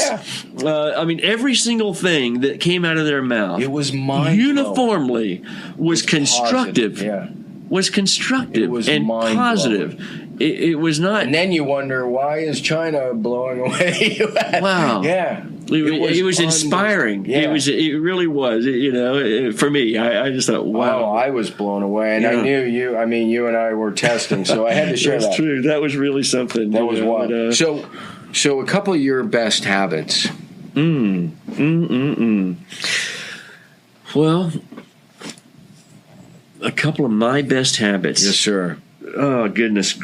I mean, every single thing that came out of their mouth. It was uniformly was constructive. Positive. Was constructive and positive. It was not. And then you wonder, why is China blowing away the U.S.? Wow. Yeah. It was inspiring. Yeah. It really was. You know, for me, I just thought, wow. Oh, I was blown away, and I knew you. I mean, you and I were testing, so I had to share that. That's true. That was really something. That was wild. So a couple of your best habits. Well, a couple of my best habits. Yes, sir. Oh, goodness.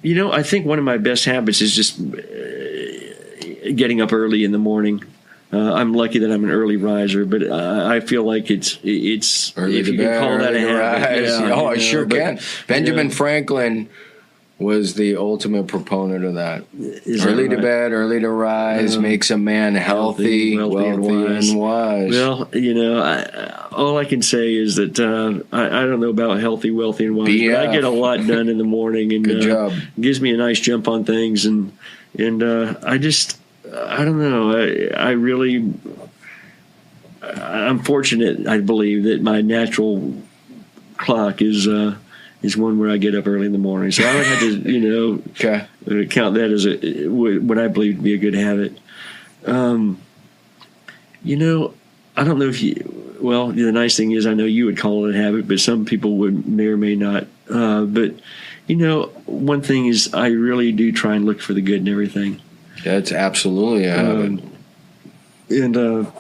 You know, I think one of my best habits is just getting up early in the morning. I'm lucky that I'm an early riser, but I feel like it's early if to you bed, can call that a habit. Yeah, I sure can. Benjamin Yeah. Franklin was the ultimate proponent of that. Is Early that to bed, early to rise makes a man healthy, wealthy and wise. Well, all I can say is that I don't know about healthy, wealthy, and wise, but I get a lot done in the morning, and Good job. Gives me a nice jump on things, and I don't know. I'm fortunate. I believe that my natural clock is one where I get up early in the morning. So I would have to, count that as what I believe to be a good habit. I don't know if you. Well, the nice thing is, I know you would call it a habit, but some people may or may not. But one thing is, I really do try and look for the good in everything. That's absolutely a habit. And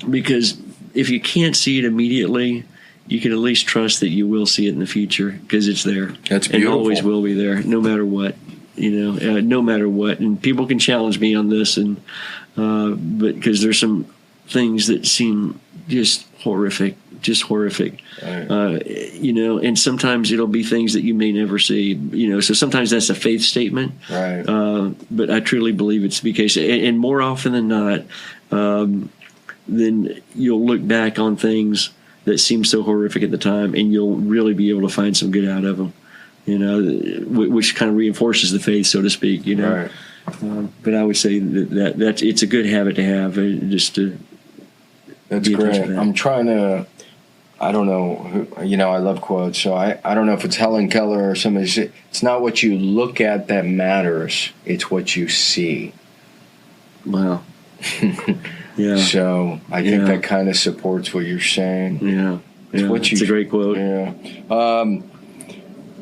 because if you can't see it immediately, you can at least trust that you will see it in the future because it's there. That's beautiful. And it always will be there, no matter what. No matter what. And people can challenge me on this, but because there's some things that seem just horrific. Right. And sometimes it'll be things that you may never see. So sometimes that's a faith statement. Right. But I truly believe it's the case, and more often than not, then you'll look back on things that seem so horrific at the time, and you'll really be able to find some good out of them. Which kind of reinforces the faith, so to speak. Right. But I would say that it's a good habit to have, just to. That's great. I'm trying to. I don't know. I love quotes, so I don't know if it's Helen Keller or somebody. It's not what you look at that matters; it's what you see. Wow. Yeah. So I think that kind of supports what you're saying. Yeah. It's a great quote. Yeah. All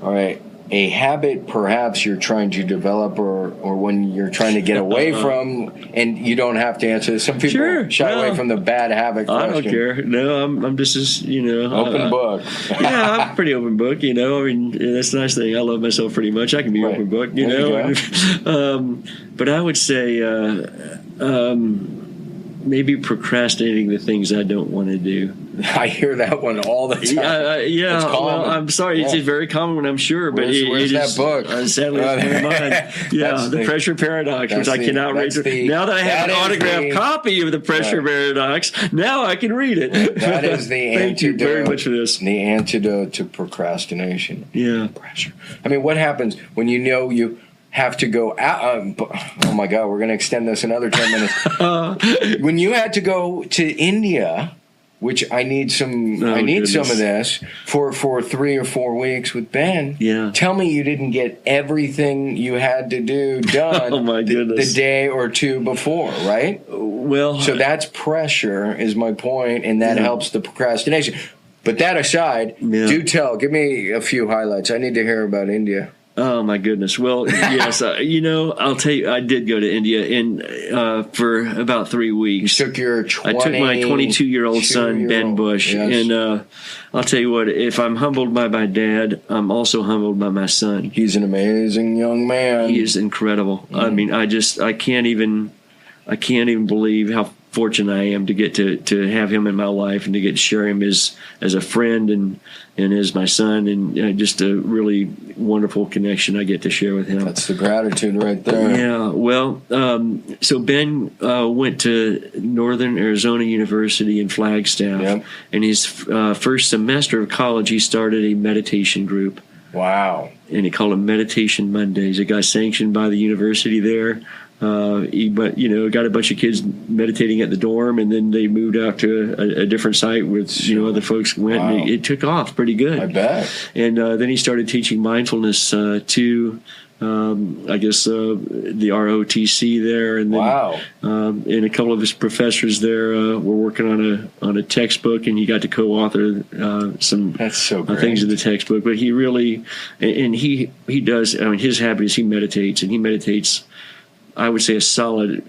right. A habit perhaps you're trying to develop or when you're trying to get away from, and you don't have to answer this. Some people shy away from the bad habit question. I don't care. No, I'm just as, open book. Yeah, I'm a pretty open book, I mean, that's the nice thing. I love myself pretty much. I can be open book, But I would say maybe procrastinating the things I don't want to do. I hear that one all the time. Yeah. Well, I'm sorry. Yeah. It's a very common one, I'm sure. But where's that book? Sadly, it's one of mine. Yeah, the Pressure Paradox, which I cannot read. Now that I have an autographed copy of the Pressure Paradox, now I can read it. That is the antidote. Thank you very much for this. The antidote to procrastination. Yeah. Pressure. I mean, what happens when you have to go out? Oh my God, we're going to extend this another 10 minutes. When you had to go to India, which I need some of this for 3 or 4 weeks with Ben. Yeah. Tell me you didn't get everything you had to do done oh my goodness. the day or two before, right? Well, so that's pressure is my point, and that helps the procrastination. But that aside, give me a few highlights. I need to hear about India. Oh my goodness! Well, yes, I'll tell you, I did go to India for about 3 weeks. You took your I took my 22-year-old son Ben Bush, and I'll tell you what: if I'm humbled by my dad, I'm also humbled by my son. He's an amazing young man. He is incredible. I mean, I can't even believe how fortunate I am to get to have him in my life and to get to share him as a friend and as my son, and just a really wonderful connection I get to share with him. That's the gratitude right there. Yeah. Well, so Ben went to Northern Arizona University in Flagstaff, and his first semester of college, he started a meditation group. Wow. And he called them Meditation Mondays. It got sanctioned by the university there. He got a bunch of kids meditating at the dorm, and then they moved out to a different site with other folks went. Wow. And it took off pretty good. I bet. And then he started teaching mindfulness to the ROTC there, and then and a couple of his professors there were working on a textbook, and he got to co-author some things in the textbook. But he really, and he does. I mean, his habit is he meditates, and he meditates I would say a solid,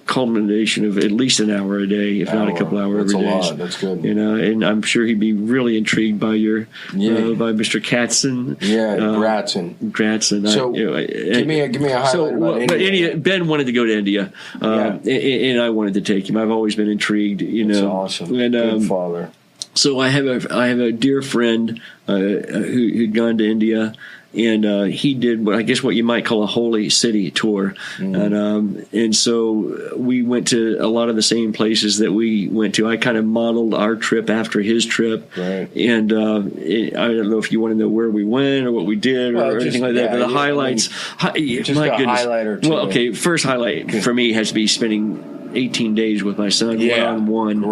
culmination of at least an hour a day, if not a couple hours every day. That's a lot. That's good. And I'm sure he'd be really intrigued by by Mr. Katzen. Yeah, Gratson. So give me a highlight about India. Ben wanted to go to India, and I wanted to take him. I've always been intrigued. That's awesome. And, good father. So I have a dear friend who'd gone to India. And he did what you might call a holy city tour, and so we went to a lot of the same places that we went to. I kind of modeled our trip after his trip, right. And I don't know if you want to know where we went or what we did or anything like that. But the highlights, just my a goodness. highlight or two. Well, okay, first highlight for me has to be spending 18 days with my son, one-on-one,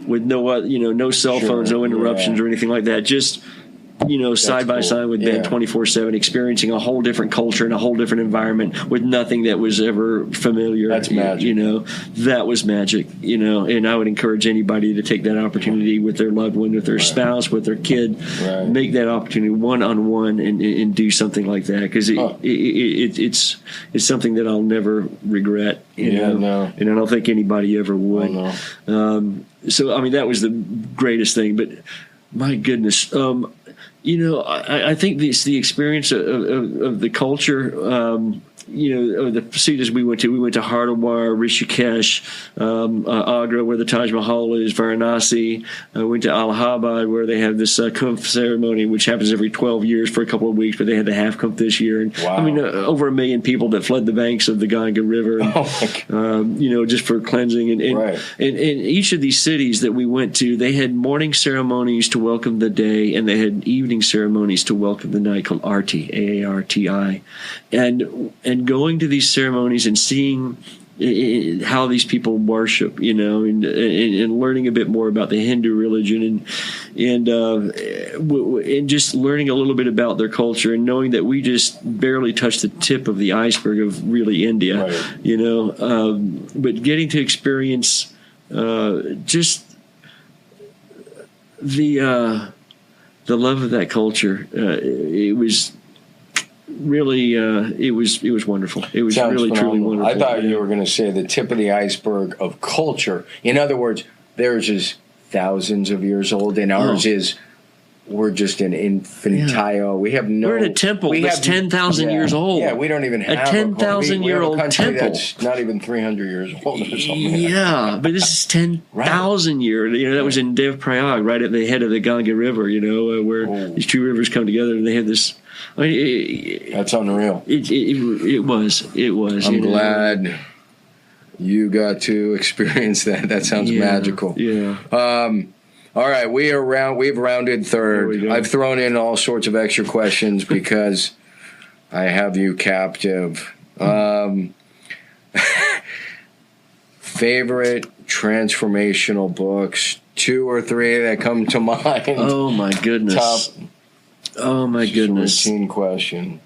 with no cell phones, no interruptions or anything like that. Just side by side with Ben 24/7, experiencing a whole different culture and a whole different environment with nothing that was ever familiar. That's magic. That was magic. And I would encourage anybody to take that opportunity with their loved one, with their spouse, with their kid. Right. Make that opportunity one-on-one and do something like that, because it's something that I'll never regret. No. And I don't think anybody ever would. No. So I mean, that was the greatest thing. But my goodness. I think the experience of the culture, of the cities we went to Hardwar, Rishikesh, Agra, where the Taj Mahal is, Varanasi. Went to Allahabad, where they have this Kumbh ceremony, which happens every 12 years for a couple of weeks, but they had the half Kumbh this year. And wow. I mean, over 1 million people that fled the banks of the Ganga River, and, just for cleansing. And each of these cities that we went to, they had morning ceremonies to welcome the day, and they had evening ceremonies to welcome the night, called Arti, Aarti. And going to these ceremonies and seeing how these people worship, and learning a bit more about the Hindu religion, and just learning a little bit about their culture, and knowing that we just barely touched the tip of the iceberg of really India, but getting to experience just the love of that culture. It was really, it was wonderful. It was really, truly wonderful. I thought you were going to say the tip of the iceberg of culture. In other words, theirs is thousands of years old, and ours is, we're just an infantile. We have no. We're in a temple that's 10,000 years old. Yeah, we don't even have a 10,000-year-old temple. That's not even 300 years old or something. Yeah, but this is 10,000 years. That was in Dev Prayag, right at the head of the Ganga River. Where these two rivers come together, and they have this. That's unreal. It was. I'm glad you got to experience that. That sounds magical. Yeah. All right, we've rounded third. I've thrown in all sorts of extra questions because I have you captive. Favorite transformational books, 2 or 3 that come to mind. Oh my goodness. Oh my goodness. Routine question.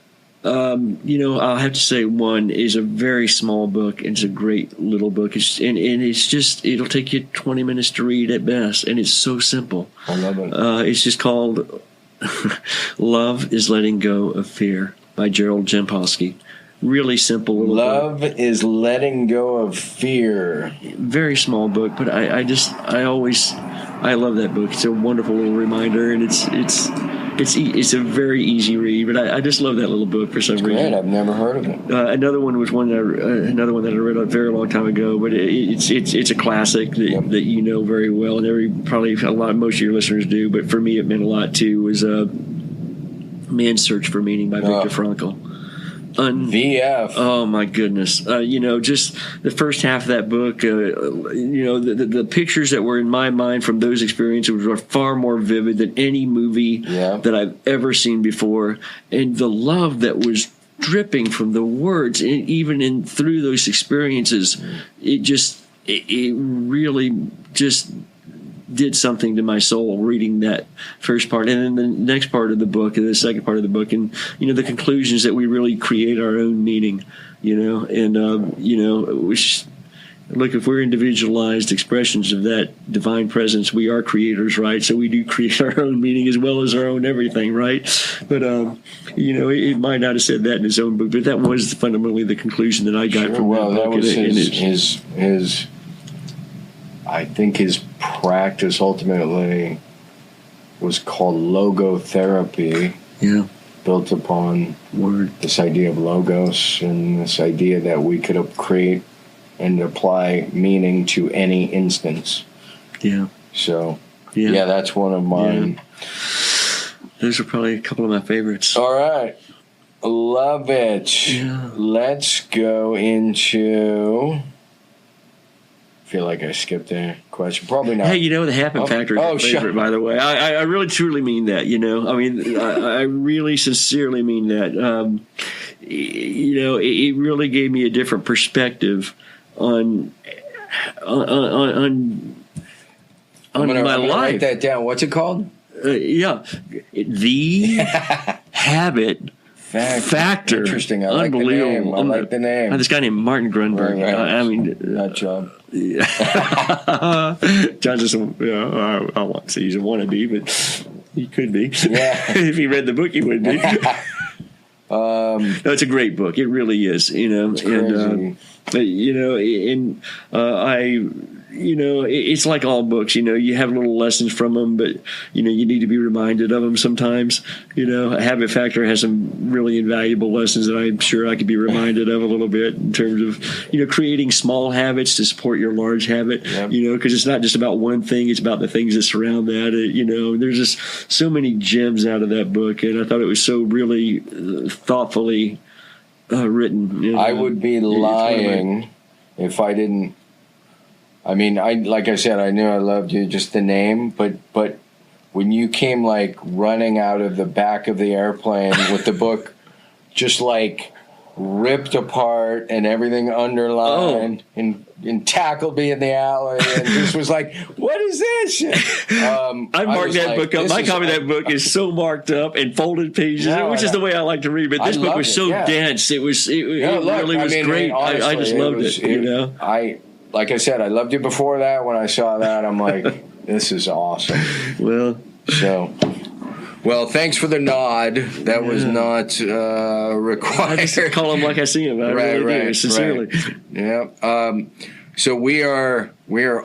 I'll have to say one is a very small book. It's a great little book. It'll take you 20 minutes to read at best, and it's so simple. I love it. It's just called Love is Letting Go of Fear by Gerald Jampolsky. Really simple little Love book. is Letting Go of Fear. Very small book, but I love that book. It's a wonderful little reminder, and it's a very easy read, but I just love that little book for some reason. Great, I've never heard of it. Another one that I read a very long time ago, but it's a classic that you know very well, and most of your listeners do. But for me, it meant a lot too. Was Man's Search for Meaning by Viktor Frankl. VF. Oh my goodness! Just the first half of that book. The pictures that were in my mind from those experiences were far more vivid than any movie that I've ever seen before, and the love that was dripping from the words, and even through those experiences, it really just did something to my soul reading that first part, and then the next part of the book, and the second part of the book, and the conclusions that we really create our own meaning, which look, if we're individualized expressions of that divine presence, we are creators, right? So we do create our own meaning as well as our own everything, right? But, it might not have said that in his own book, but that was fundamentally the conclusion that I got from that book. That was his I think his practice ultimately was called logotherapy. Yeah. Built upon this idea of logos and this idea that we could create and apply meaning to any instance. Yeah. So, yeah that's one of mine. Yeah. Those are probably a couple of my favorites. All right. Love it. Yeah. Let's go into... I feel like I skipped a question. Probably not. Hey, the happen factor is my favorite, by the way. I really, truly mean that, I mean, I really sincerely mean that. It really gave me a different perspective on I'm gonna life. Write that down. What's it called? The habit factor. Interesting. I like the name. I like the name. This guy named Martin Grunberg. Right. I mean, not John. John's just, I won't say he's a wannabe, but he could be. Yeah. If he read the book, he would be. No, it's a great book. It really is. It's crazy. It's like all books. You have little lessons from them, but you need to be reminded of them sometimes. A habit factor has some really invaluable lessons that I'm sure I could be reminded of a little bit in terms of creating small habits to support your large habit. Yep. Because it's not just about one thing; it's about the things that surround that. There's just so many gems out of that book, and I thought it was so really thoughtfully written. I would be lying if I didn't. I mean, like I said, I knew I loved you, just the name, but when you came running out of the back of the airplane with the book just ripped apart and everything underlined and tackled me in the alley and just was like, what is this? I marked that book up. My copy of that book is so marked up and folded pages, which is the way I like to read. But this book was so dense. It really was great. Honestly, I just loved it. Like I said, I loved you before that. When I saw that, I'm like, this is awesome. Well, thanks for the nod. That was not required. I just call him like I see him. I really do, sincerely. Right. Yeah. So we are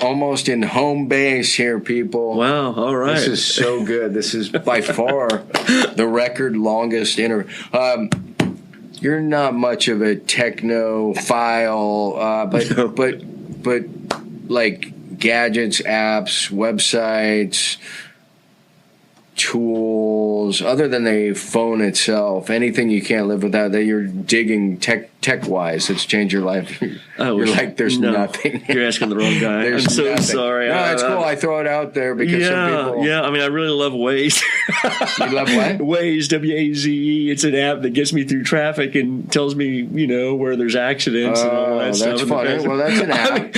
almost in home base here, people. Wow. All right. This is so good. This is by far the record longest interview. You're not much of a technophile, but gadgets, apps, websites, tools, other than the phone itself, anything you can't live without that you're digging tech-wise that's changed your life. You're there's nothing. You're asking the wrong guy. I'm so sorry. No, it's cool. I throw it out there because some people... Yeah, I mean, I really love Waze. You love what? Waze, W-A-Z-E. It's an app that gets me through traffic and tells me, where there's accidents and all that stuff. That's funny. Well, that's an app.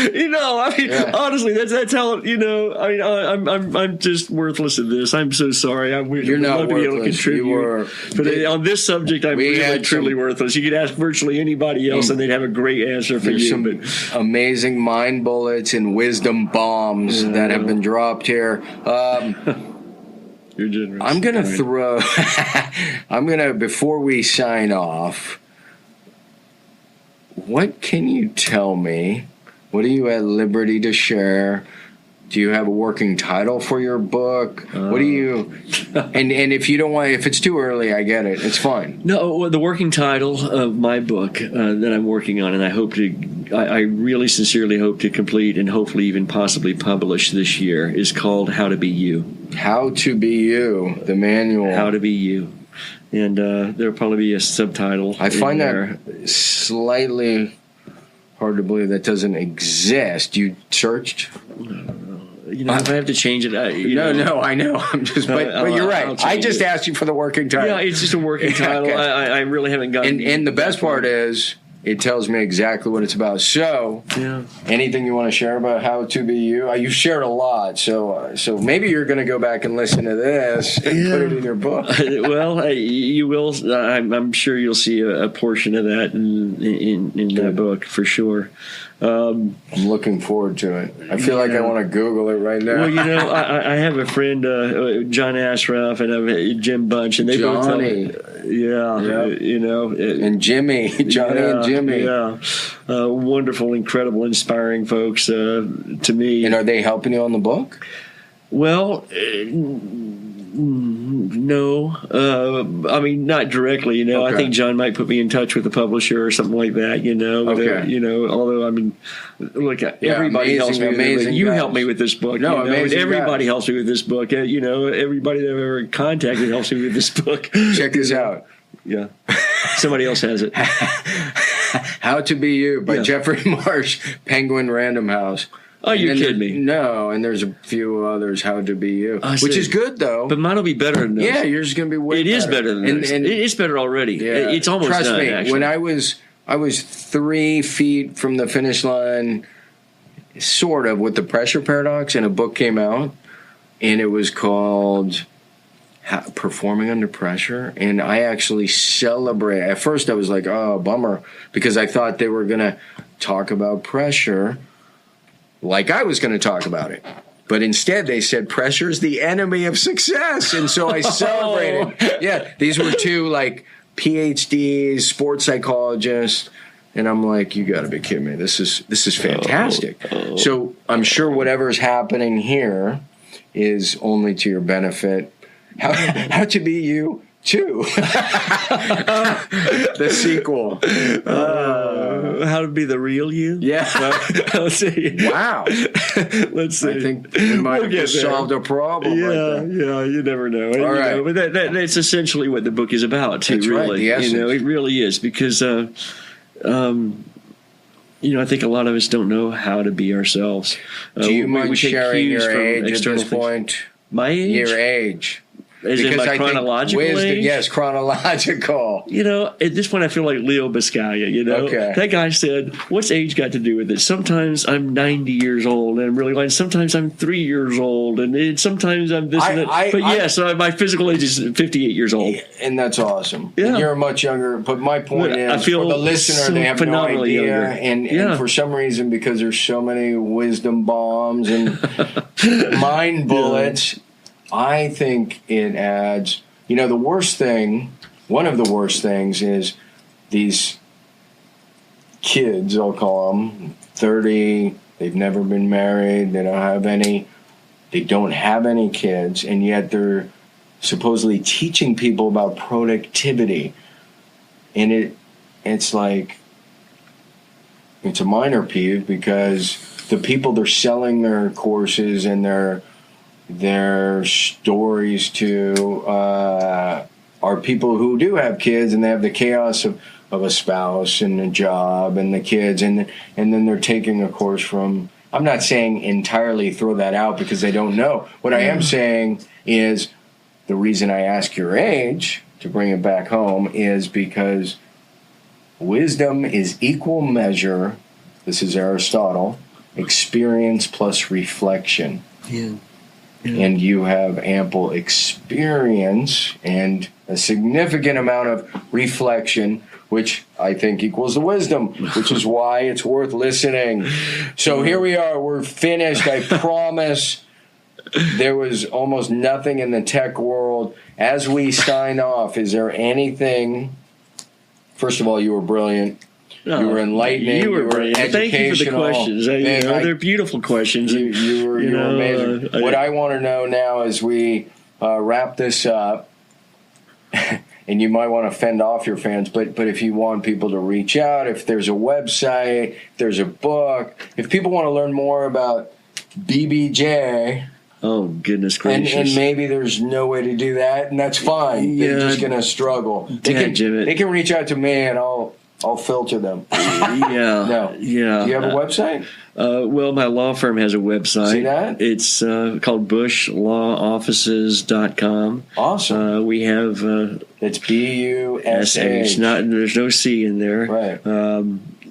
Honestly, that's how, I'm just worthless at this. I'm so sorry. You're not love to be able to contribute. But on this subject, I'm really truly worthless. You could ask virtually anybody else, and they'd have a great answer for you. Some amazing mind bullets and wisdom bombs that have been dropped here. You're generous. I'm gonna throw. Before we sign off. What can you tell me? What are you at liberty to share? Do you have a working title for your book? What do you? And if you don't want, if it's too early, I get it. It's fine. No, the working title of my book that I'm working on, and I really sincerely hope to complete and hopefully even possibly publish this year, is called "How to Be You." How to Be You, the manual. How to Be You, and there'll probably be a subtitle. I find that slightly hard to believe that doesn't exist. You searched. If I have to change it, No, I know. I'm just, but you're right. I just asked you for the working title. Yeah, it's just a working title. Okay. I really haven't gotten. And the best part is, it tells me exactly what it's about. So, anything you want to share about How to Be You? You've shared a lot, so maybe you're going to go back and listen to this and put it in your book. Well, you will. I'm sure you'll see a portion of that in that book for sure. I'm looking forward to it. I feel like I want to Google it right now. Well, I have a friend, John Ashraf, and I have Jim Bunch, and they both tell me, and Jimmy, Johnny and Jimmy. Yeah. Wonderful, incredible, inspiring folks to me. And are they helping you on the book? Well, no. I mean, not directly. Okay. I think John might put me in touch with a publisher or something like that. Okay. Although I mean, look, everybody helps me. Amazing. You helped me with this book. No, everybody helps me with this book. Everybody that I've ever contacted helps me with this book. Check this out. Yeah, somebody else has it. How to Be You by Jeffrey Marsh, Penguin Random House. Oh, you're kidding me. No, and there's a few others, How to Be You, which is good, though. But mine will be better than those. Yeah, yours is going to be way better. It is better than those. It's better already. Yeah. It's almost Trust done, me, actually. when I was 3 feet from the finish line, sort of, with the pressure paradox, and a book came out, and it was called Performing Under Pressure, and I actually celebrate. At first I was like, oh, bummer, because I thought they were going to talk about pressure like I was going to talk about it. But instead they said pressure is the enemy of success, and so I celebrated. Yeah, these were two like PhDs, sports psychologists, and I'm like, you got to be kidding me. This is fantastic. So I'm sure whatever's happening here is only to your benefit. How to Be You too. The sequel. How to Be the Real You? Yeah. Let's see. Wow. Let's see. I think we might have just solved a problem. Yeah, you never know. All right. But that's essentially what the book is about, too, that's really. Right, the essence. It really is, because I think a lot of us don't know how to be ourselves. Do you mind sharing your age at this point? My age? Your age. Is it my chronological age? Yes, chronological. At this point, I feel like Leo Biscaya. Okay. That guy said, "What's age got to do with it? Sometimes I'm 90 years old, and I'm really like. Sometimes I'm 3 years old, and sometimes I'm this and that. So my physical age is 58 years old, and that's awesome. Yeah. And you're much younger. But my point is, I feel for the listener, they have no idea, younger. and for some reason, because there's so many wisdom bombs and mind bullets. I think it adds, the worst thing, one of the worst things is these kids, I'll call them, 30, they've never been married, they don't have any kids, and yet they're supposedly teaching people about productivity. And it's like, it's a minor peeve, because the people they're selling their courses and their stories to are people who do have kids, and they have the chaos of a spouse and a job and the kids, and then they're taking a course from. I'm not saying entirely throw that out because they don't know. What I am saying is the reason I ask your age, to bring it back home, is because wisdom is equal measure, this is Aristotle, experience plus reflection. Yeah. And you have ample experience and a significant amount of reflection, which I think equals the wisdom, which is why it's worth listening. So here we are. We're finished. I promise. There was almost nothing in the tech world. As we sign off, is there anything? First of all, you were brilliant. You were enlightening. You were brilliant. Thank you for the questions. They're beautiful questions. You were amazing. What I want to know now as we wrap this up, and you might want to fend off your fans, but if you want people to reach out, if there's a website, if there's a book, if people want to learn more about BBJ. Oh, goodness gracious. And maybe there's no way to do that, and that's fine. Yeah. They're just going to struggle. They can reach out to me, and I'll filter them. Yeah. No. Yeah. Do you have a website? Well, my law firm has a website. See that? It's called bushlawoffices.com. Awesome. We have... it's BUSH. There's no C in there. Right.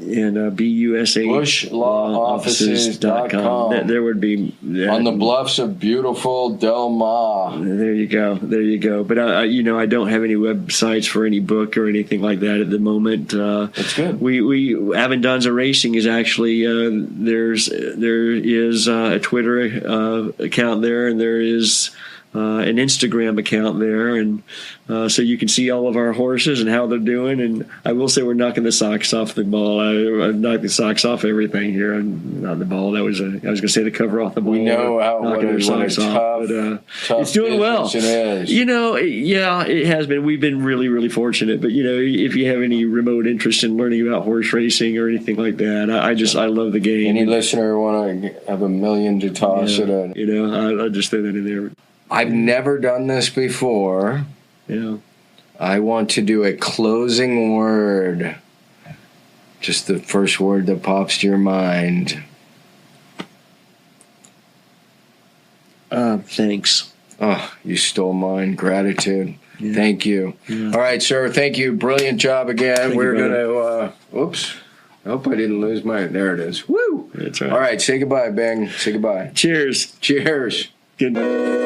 and BUSHLawoffices.com. There would be on the bluffs of beautiful Del Mar. There you go. But I don't have any websites for any book or anything like that at the moment. That's good. We Abbondanza Racing is actually there is a Twitter account there, and there is an Instagram account there, and so you can see all of our horses and how they're doing. And I will say we're knocking the socks off the ball. I knocked the socks off everything here, and not the ball. I was going to say the cover off the ball. We know what a tough it's doing well. It is. Yeah, it has been. We've been really, really fortunate. But if you have any remote interest in learning about horse racing or anything like that, I love the game. Any listener want to have $1 million to toss at it? I'll just throw that in there. I've never done this before. Yeah. I want to do a closing word. Just the first word that pops to your mind. Thanks. Oh, you stole mine. Gratitude. Yeah. Thank you. Yeah. All right, sir. Thank you. Brilliant job again. We're going to... Oops. I hope I didn't lose my... There it is. Woo! That's right. All right. Say goodbye, Bing. Say goodbye. Cheers. Cheers. Good night.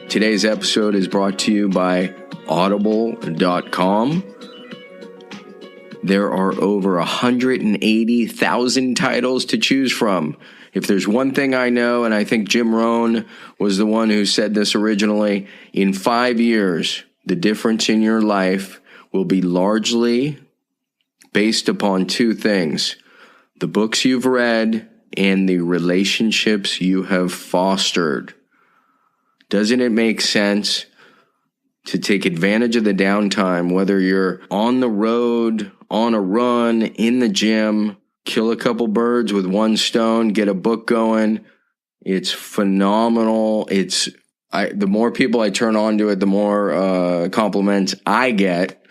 Today's episode is brought to you by Audible.com. There are over 180,000 titles to choose from. If there's one thing I know, and I think Jim Rohn was the one who said this originally, in 5 years, the difference in your life will be largely based upon two things: the books you've read and the relationships you have fostered. Doesn't it make sense to take advantage of the downtime, whether you're on the road, on a run, in the gym, kill a couple birds with one stone, get a book going? It's phenomenal. The more people I turn on to it, the more compliments I get.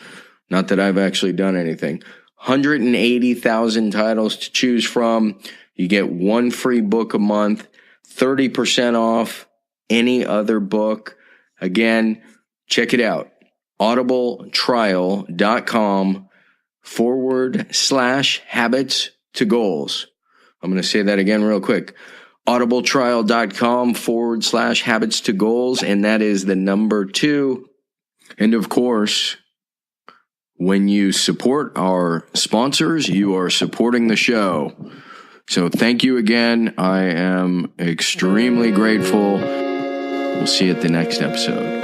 Not that I've actually done anything. 180,000 titles to choose from. You get one free book a month, 30% off any other book. Again, check it out. audibletrial.com/habits to goals. I'm going to say that again real quick. audibletrial.com/habits to goals. And that is the number 2. And of course, when you support our sponsors, you are supporting the show. So thank you again. I am extremely grateful. We'll see you at the next episode.